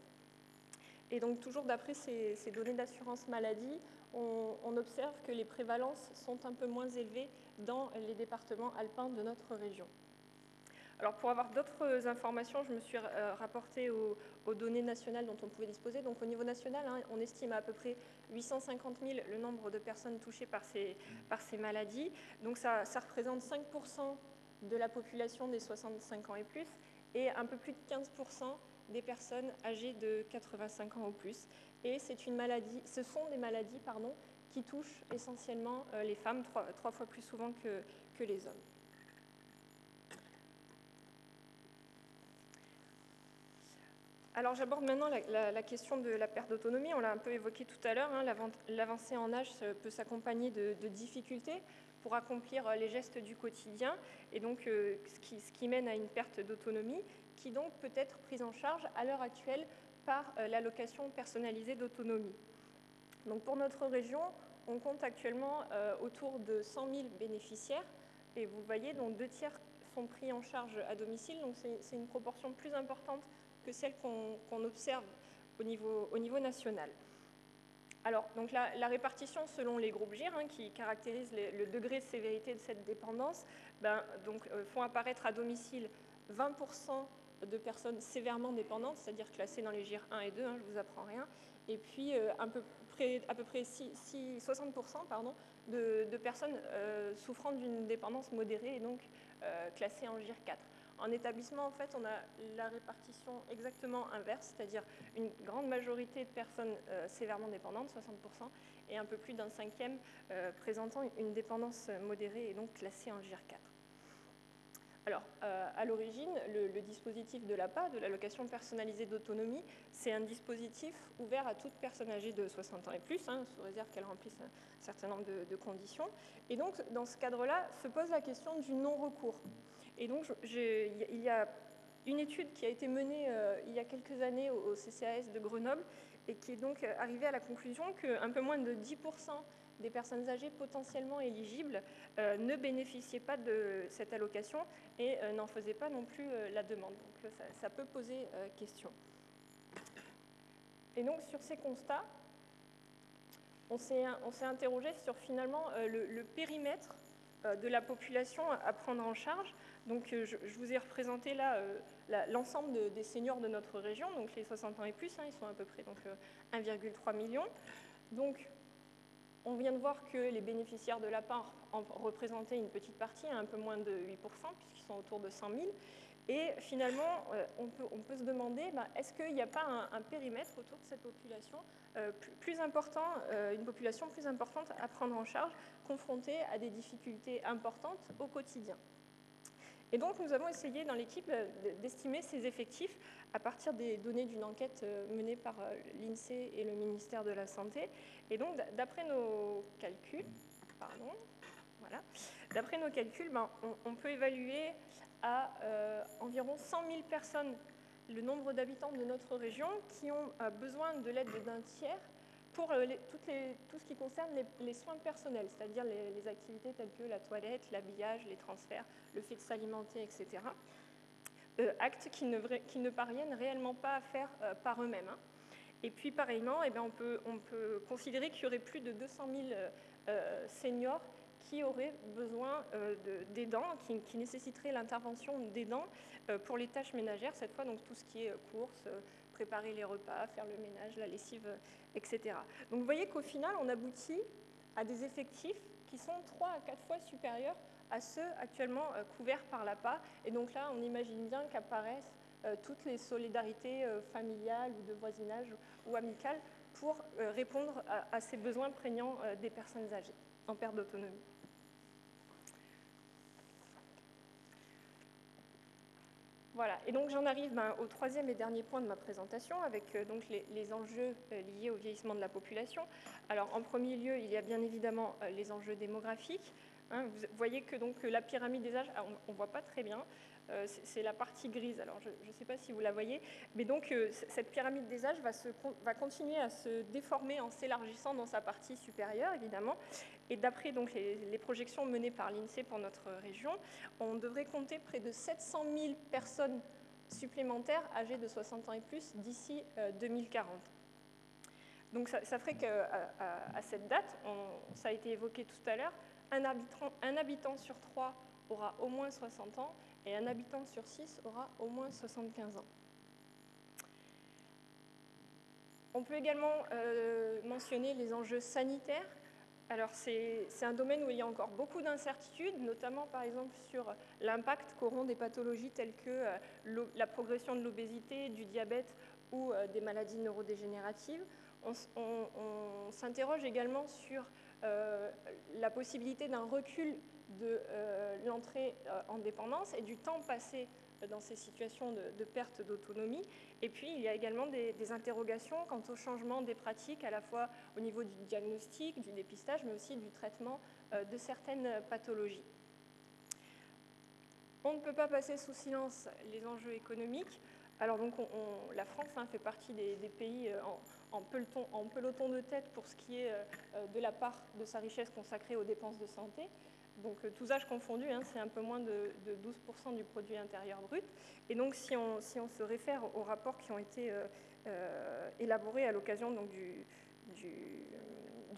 Et donc toujours d'après ces données d'assurance maladie, on observe que les prévalences sont un peu moins élevées dans les départements alpins de notre région. Alors pour avoir d'autres informations, je me suis rapportée aux données nationales dont on pouvait disposer. Donc au niveau national, on estime à peu près 850 000 le nombre de personnes touchées par ces maladies. Donc ça représente 5% de la population des 65 ans et plus, et un peu plus de 15% des personnes âgées de 85 ans ou plus. Et ce sont des maladies qui touchent essentiellement les femmes, trois fois plus souvent que les hommes. Alors j'aborde maintenant la question de la perte d'autonomie. On l'a un peu évoqué tout à l'heure. L'avancée en âge peut s'accompagner de difficultés pour accomplir les gestes du quotidien, et donc ce qui mène à une perte d'autonomie qui donc peut être prise en charge à l'heure actuelle par l'allocation personnalisée d'autonomie. Donc pour notre région, on compte actuellement autour de 100 000 bénéficiaires, et vous voyez, dont 2/3 sont pris en charge à domicile, donc c'est une proportion plus importante que celle qu'on observe au niveau national. Alors, donc la répartition selon les groupes GIR, qui caractérisent le degré de sévérité de cette dépendance, font apparaître à domicile 20% de personnes sévèrement dépendantes, c'est-à-dire classées dans les GIR 1 et 2, je ne vous apprends rien, et puis à peu près 60% de personnes souffrant d'une dépendance modérée et donc classées en GIR 4. En établissement, en fait, on a la répartition exactement inverse, c'est-à-dire une grande majorité de personnes sévèrement dépendantes, 60%, et un peu plus d'un 1/5 présentant une dépendance modérée et donc classée en GIR 4. Alors, à l'origine, le dispositif de l'APA, de l'allocation personnalisée d'autonomie, c'est un dispositif ouvert à toute personne âgée de 60 ans et plus, sous réserve qu'elle remplisse un certain nombre de conditions. Et donc, dans ce cadre-là, se pose la question du non-recours. Et donc, il y a une étude qui a été menée il y a quelques années au CCAS de Grenoble et qui est donc arrivée à la conclusion qu'un peu moins de 10% des personnes âgées potentiellement éligibles ne bénéficiaient pas de cette allocation et n'en faisaient pas non plus la demande. Donc ça peut poser question. Et donc sur ces constats, on s'est interrogé sur finalement le périmètre de la population à prendre en charge. Donc je vous ai représenté là l'ensemble des seniors de notre région, donc les 60 ans et plus, ils sont à peu près 1,3 million. Donc On vient de voir que les bénéficiaires de l'APA en représentaient une petite partie, un peu moins de 8%, puisqu'ils sont autour de 100 000. Et finalement, on peut se demander, est-ce qu'il n'y a pas un périmètre autour de cette population plus important, une population plus importante à prendre en charge, confrontée à des difficultés importantes au quotidien. Et donc, nous avons essayé dans l'équipe d'estimer ces effectifs à partir des données d'une enquête menée par l'INSEE et le ministère de la Santé. Et donc, d'après nos calculs, on peut évaluer à environ 100 000 personnes le nombre d'habitants de notre région qui ont besoin de l'aide d'un tiers pour tout ce qui concerne les soins personnels, c'est-à-dire les activités telles que la toilette, l'habillage, les transferts, le fait de s'alimenter, etc. Actes qui ne parviennent réellement pas à faire par eux-mêmes. Hein. Et puis, pareillement, on peut considérer qu'il y aurait plus de 200 000 seniors qui auraient besoin d'aidants, qui nécessiteraient l'intervention d'aidants pour les tâches ménagères, cette fois, donc tout ce qui est courses, préparer les repas, faire le ménage, la lessive, etc. Donc vous voyez qu'au final, on aboutit à des effectifs qui sont 3 à 4 fois supérieurs à ceux actuellement couverts par l'APA. Et donc là, on imagine bien qu'apparaissent toutes les solidarités familiales ou de voisinage ou amicales pour répondre à ces besoins prégnants des personnes âgées en perte d'autonomie. Voilà, et donc j'en arrive au troisième et dernier point de ma présentation avec donc les enjeux liés au vieillissement de la population. Alors en premier lieu, il y a bien évidemment les enjeux démographiques. Hein, vous voyez que donc, la pyramide des âges, on ne voit pas très bien, c'est la partie grise, alors je ne sais pas si vous la voyez, mais donc cette pyramide des âges va continuer à se déformer en s'élargissant dans sa partie supérieure, évidemment. Et d'après donc les projections menées par l'INSEE pour notre région, on devrait compter près de 700 000 personnes supplémentaires âgées de 60 ans et plus d'ici 2040. Donc ça ferait qu'à cette date, ça a été évoqué tout à l'heure, un habitant sur 3 aura au moins 60 ans et un habitant sur 6 aura au moins 75 ans. On peut également mentionner les enjeux sanitaires. Alors c'est un domaine où il y a encore beaucoup d'incertitudes, notamment par exemple sur l'impact qu'auront des pathologies telles que la progression de l'obésité, du diabète ou des maladies neurodégénératives. On s'interroge également sur la possibilité d'un recul de l'entrée en dépendance et du temps passé dans ces situations de perte d'autonomie. Et puis, il y a également des interrogations quant au changement des pratiques, à la fois au niveau du diagnostic, du dépistage, mais aussi du traitement de certaines pathologies. On ne peut pas passer sous silence les enjeux économiques. Alors, donc, la France fait partie des pays en peloton de tête pour ce qui est de la part de sa richesse consacrée aux dépenses de santé. Donc, tous âges confondus, c'est un peu moins de 12% du produit intérieur brut. Et donc, si on se réfère aux rapports qui ont été élaborés à l'occasion du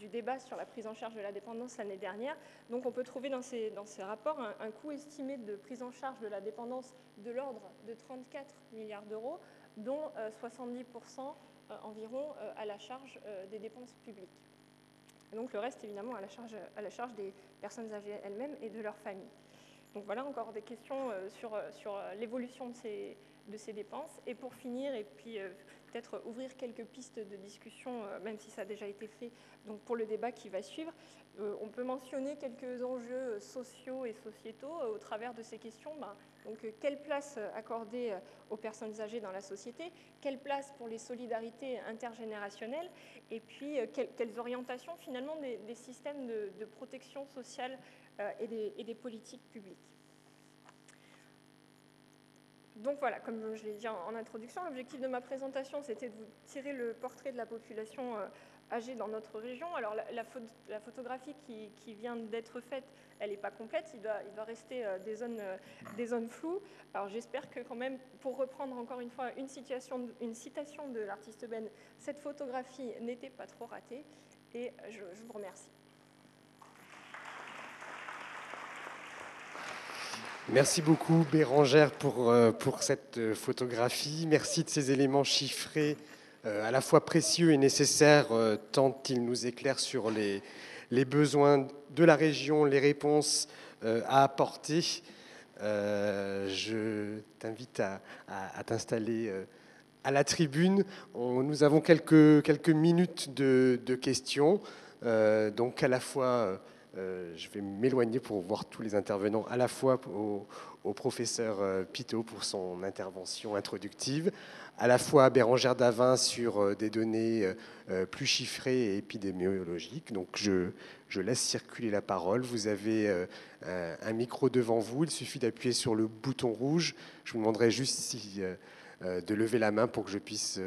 débat sur la prise en charge de la dépendance l'année dernière, donc on peut trouver dans ces rapports un coût estimé de prise en charge de la dépendance de l'ordre de 34 milliards d'euros, dont 70% environ à la charge des dépenses publiques. Et donc le reste, évidemment, à la charge des personnes âgées elles-mêmes et de leurs familles. Donc voilà encore des questions sur l'évolution de ces dépenses. Et pour finir, et puis peut-être ouvrir quelques pistes de discussion, même si ça a déjà été fait donc pour le débat qui va suivre, on peut mentionner quelques enjeux sociaux et sociétaux au travers de ces questions. Donc, quelle place accorder aux personnes âgées dans la société? Quelle place pour les solidarités intergénérationnelles? Et puis, quelles orientations finalement des systèmes de protection sociale et des politiques publiques? Donc voilà, comme je l'ai dit en introduction, l'objectif de ma présentation, c'était de vous tirer le portrait de la population âgée dans notre région. Alors la photographie qui vient d'être faite, elle n'est pas complète, il doit rester des zones floues. Alors j'espère que quand même, pour reprendre encore une fois une citation de l'artiste Ben, cette photographie n'était pas trop ratée et je vous remercie. Merci beaucoup Bérangère pour cette photographie. Merci de ces éléments chiffrés à la fois précieux et nécessaires tant ils nous éclairent sur les besoins de la région, les réponses à apporter. Je t'invite à t'installer à la tribune. Nous avons quelques minutes de questions. Donc à la fois, je vais m'éloigner pour voir tous les intervenants, à la fois au professeur Pitot pour son intervention introductive, à la fois à Bérangère Davin sur des données plus chiffrées et épidémiologiques. Donc je laisse circuler la parole. Vous avez un micro devant vous. Il suffit d'appuyer sur le bouton rouge. Je vous demanderai juste de lever la main pour que je puisse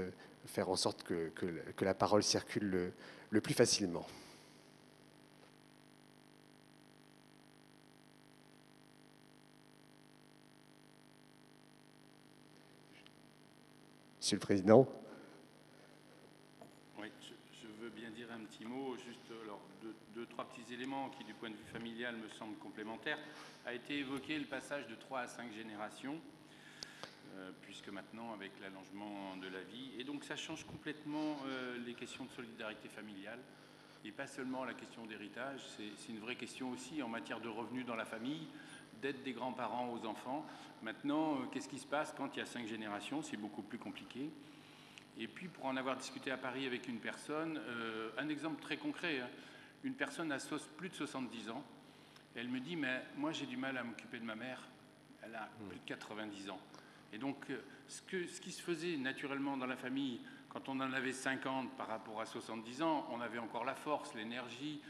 faire en sorte que la parole circule le plus facilement. Monsieur le Président. Oui, je veux bien dire un petit mot, juste alors, deux, trois petits éléments qui, du point de vue familial, me semblent complémentaires. A été évoqué le passage de 3 à 5 générations, puisque maintenant, avec l'allongement de la vie, et donc ça change complètement les questions de solidarité familiale, et pas seulement la question d'héritage, c'est une vraie question aussi en matière de revenus dans la famille, d'aide des grands-parents aux enfants. Maintenant, qu'est-ce qui se passe quand il y a 5 générations? C'est beaucoup plus compliqué. Et puis, pour en avoir discuté à Paris avec une personne, un exemple très concret, hein, une personne a plus de 70 ans, elle me dit « mais moi j'ai du mal à m'occuper de ma mère, elle a plus de 90 ans ». Et donc, ce qui se faisait naturellement dans la famille, quand on en avait 50 par rapport à 70 ans, on avait encore la force, l'énergie,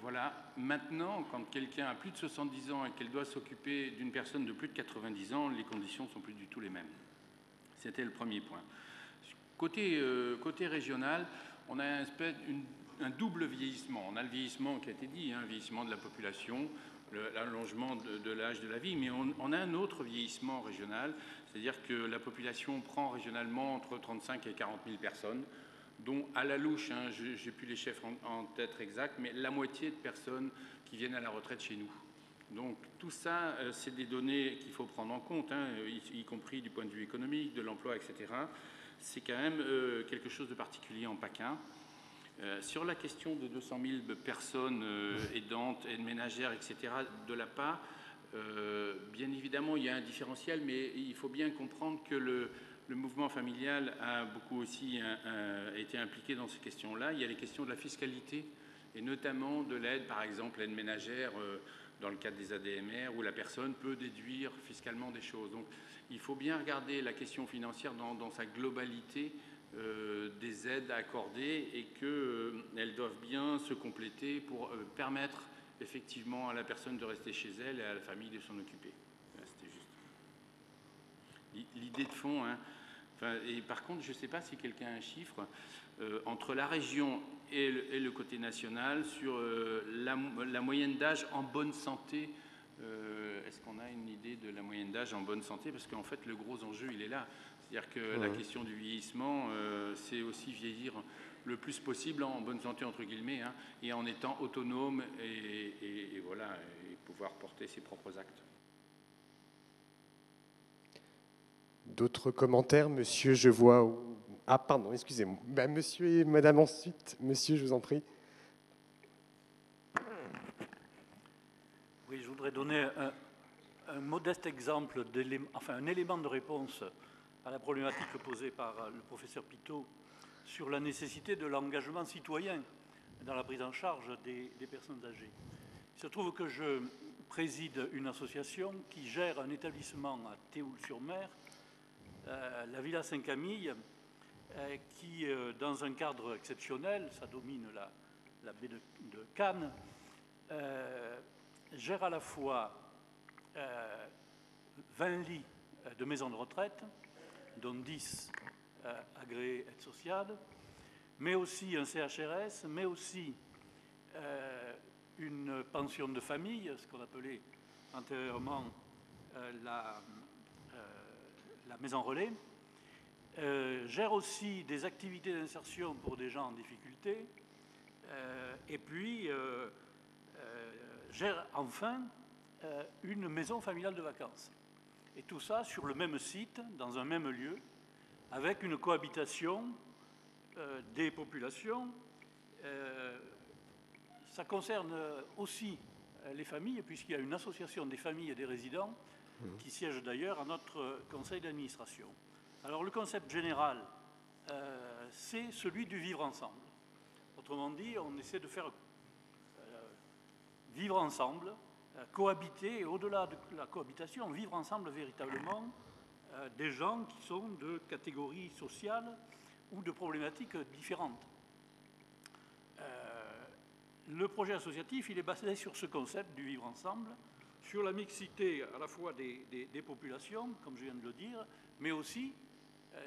voilà. Maintenant, quand quelqu'un a plus de 70 ans et qu'elle doit s'occuper d'une personne de plus de 90 ans, les conditions ne sont plus du tout les mêmes. C'était le premier point. Côté régional, on a un double vieillissement. On a le vieillissement qui a été dit, un vieillissement de la population, l'allongement de l'âge de la vie, mais on a un autre vieillissement régional, c'est-à-dire que la population prend régionalement entre 35 et 40 000 personnes, dont à la louche, hein, je n'ai plus les chiffres en tête exacts, mais la moitié de personnes qui viennent à la retraite chez nous. Donc tout ça, c'est des données qu'il faut prendre en compte, hein, y compris du point de vue économique, de l'emploi, etc. C'est quand même quelque chose de particulier en PACA. Sur la question de 200 000 personnes aidantes, aides ménagères, etc., de l'APA, bien évidemment, il y a un différentiel, mais il faut bien comprendre que le mouvement familial a beaucoup aussi été impliqué dans ces questions-là. Il y a les questions de la fiscalité, et notamment de l'aide, par exemple, l'aide ménagère, dans le cadre des ADMR, où la personne peut déduire fiscalement des choses. Donc, il faut bien regarder la question financière dans sa globalité des aides accordées et qu'elles doivent bien se compléter pour permettre effectivement à la personne de rester chez elle et à la famille de s'en occuper. C'était juste l'idée de fond. Hein. Enfin, et par contre, je ne sais pas si quelqu'un a un chiffre entre la région et le côté national sur la moyenne d'âge en bonne santé. Est-ce qu'on a une idée de la moyenne d'âge en bonne santé? Parce qu'en fait, le gros enjeu, il est là. C'est-à-dire que la question du vieillissement, c'est aussi vieillir le plus possible en bonne santé, entre guillemets, hein, et en étant autonome et voilà, et pouvoir porter ses propres actes. D'autres commentaires, monsieur, je vois... Ah, pardon, excusez-moi. Ben, monsieur et madame ensuite. Monsieur, je vous en prie. Oui, je voudrais donner un modeste exemple, un élément de réponse à la problématique posée par le professeur Pitot sur la nécessité de l'engagement citoyen dans la prise en charge des personnes âgées. Il se trouve que je préside une association qui gère un établissement à Théoul-sur-Mer, la Villa Saint-Camille, qui, dans un cadre exceptionnel, ça domine la baie de Cannes, gère à la fois 20 lits de maisons de retraite, dont 10 agréés aide sociale, mais aussi un CHRS, mais aussi une pension de famille, ce qu'on appelait antérieurement la maison relais, gère aussi des activités d'insertion pour des gens en difficulté, et puis gère enfin une maison familiale de vacances. Et tout ça sur le même site, dans un même lieu, avec une cohabitation des populations. ça concerne aussi les familles, puisqu'il y a une association des familles et des résidents qui siège d'ailleurs à notre conseil d'administration. Alors le concept général, c'est celui du vivre ensemble. Autrement dit, on essaie de faire vivre ensemble, cohabiter, et au-delà de la cohabitation, vivre ensemble véritablement des gens qui sont de catégories sociales ou de problématiques différentes. Le projet associatif, il est basé sur ce concept du vivre ensemble, sur la mixité à la fois des populations, comme je viens de le dire, mais aussi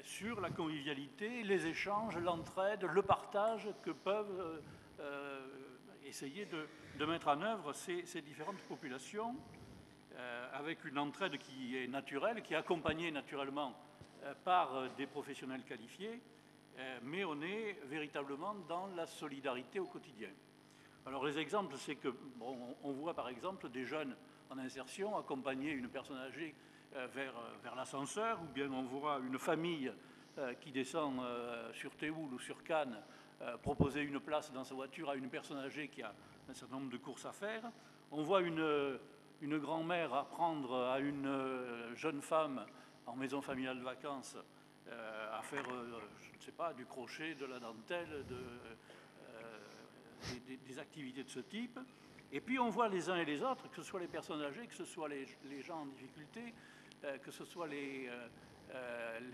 sur la convivialité, les échanges, l'entraide, le partage que peuvent essayer de mettre en œuvre ces différentes populations, avec une entraide qui est naturelle, qui est accompagnée naturellement par des professionnels qualifiés, mais on est véritablement dans la solidarité au quotidien. Alors les exemples, c'est que on voit par exemple des jeunes en insertion accompagner une personne âgée vers l'ascenseur, ou bien on voit une famille qui descend sur Théoul ou sur Cannes proposer une place dans sa voiture à une personne âgée qui a un certain nombre de courses à faire. On voit une grand-mère apprendre à une jeune femme en maison familiale de vacances à faire, je ne sais pas, du crochet, de la dentelle, des activités de ce type. Et puis on voit les uns et les autres, que ce soit les personnes âgées, que ce soit les gens en difficulté, que ce soit les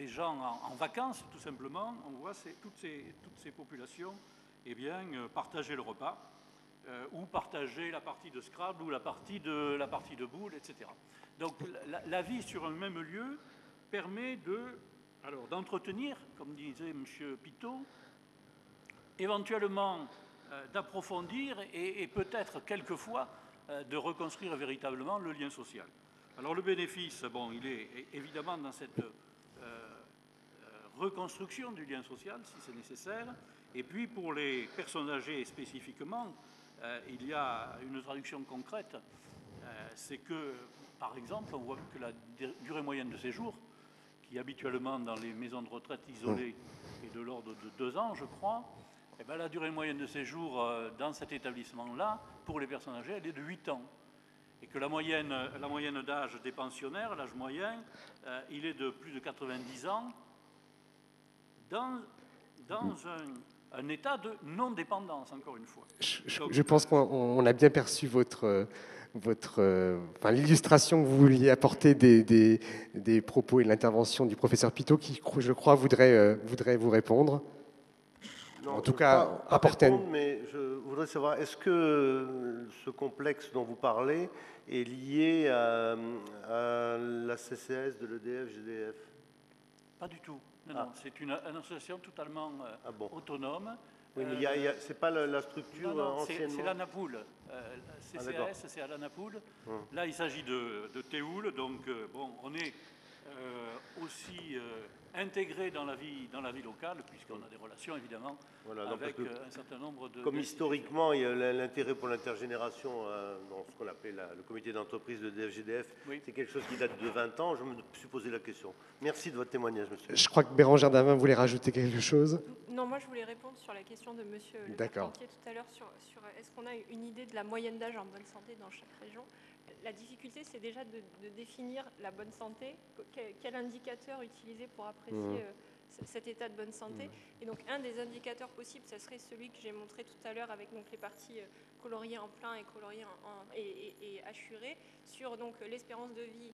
gens en vacances, tout simplement. On voit toutes ces populations partager le repas ou partager la partie de Scrabble ou la partie de boules, etc. Donc la vie sur un même lieu permet d'entretenir, comme disait M. Pitot, éventuellement d'approfondir et peut-être quelquefois de reconstruire véritablement le lien social. Alors le bénéfice, il est évidemment dans cette reconstruction du lien social, si c'est nécessaire. Et puis pour les personnes âgées spécifiquement, il y a une traduction concrète, c'est que, par exemple, on voit que la durée moyenne de séjour, qui habituellement dans les maisons de retraite isolées est de l'ordre de 2 ans, je crois, la durée moyenne de séjour dans cet établissement-là, pour les personnes âgées, elle est de 8 ans. Et que la moyenne d'âge des pensionnaires, l'âge moyen, il est de plus de 90 ans dans un état de non-dépendance, encore une fois. Je pense qu'on a bien perçu l'illustration que vous vouliez apporter des propos et de l'intervention du professeur Pitot, qui, je crois, voudrait vous répondre. Non, en tout cas, apporter mais je voudrais savoir, est-ce que ce complexe dont vous parlez est lié à la CCAS de l'EDF, GDF? Pas du tout. Non, c'est une association totalement autonome. Oui, mais c'est pas la structure anciennement. C'est l'ANAPOUL. CCAS, c'est à l'ANAPOUL. Là, il s'agit de Théoul, donc on est aussi intégré dans la vie locale, puisqu'on a des relations évidemment avec un certain nombre de... Comme historiquement, il y a l'intérêt pour l'intergénération dans ce qu'on appelait le comité d'entreprise de DFGDF, c'est quelque chose qui date de 20 ans, je me suis posé la question. Merci de votre témoignage, monsieur. Je crois que Bérangère Davin voulait rajouter quelque chose. Non, moi je voulais répondre sur la question de monsieur le Carpentier tout à l'heure sur est-ce qu'on a une idée de la moyenne d'âge en bonne santé dans chaque région. La difficulté, c'est déjà de définir la bonne santé, quel indicateur utiliser pour apprécier cet état de bonne santé. Et donc, un des indicateurs possibles, ce serait celui que j'ai montré tout à l'heure avec donc, les parties coloriées en plein et coloriées et hachurées, sur l'espérance de vie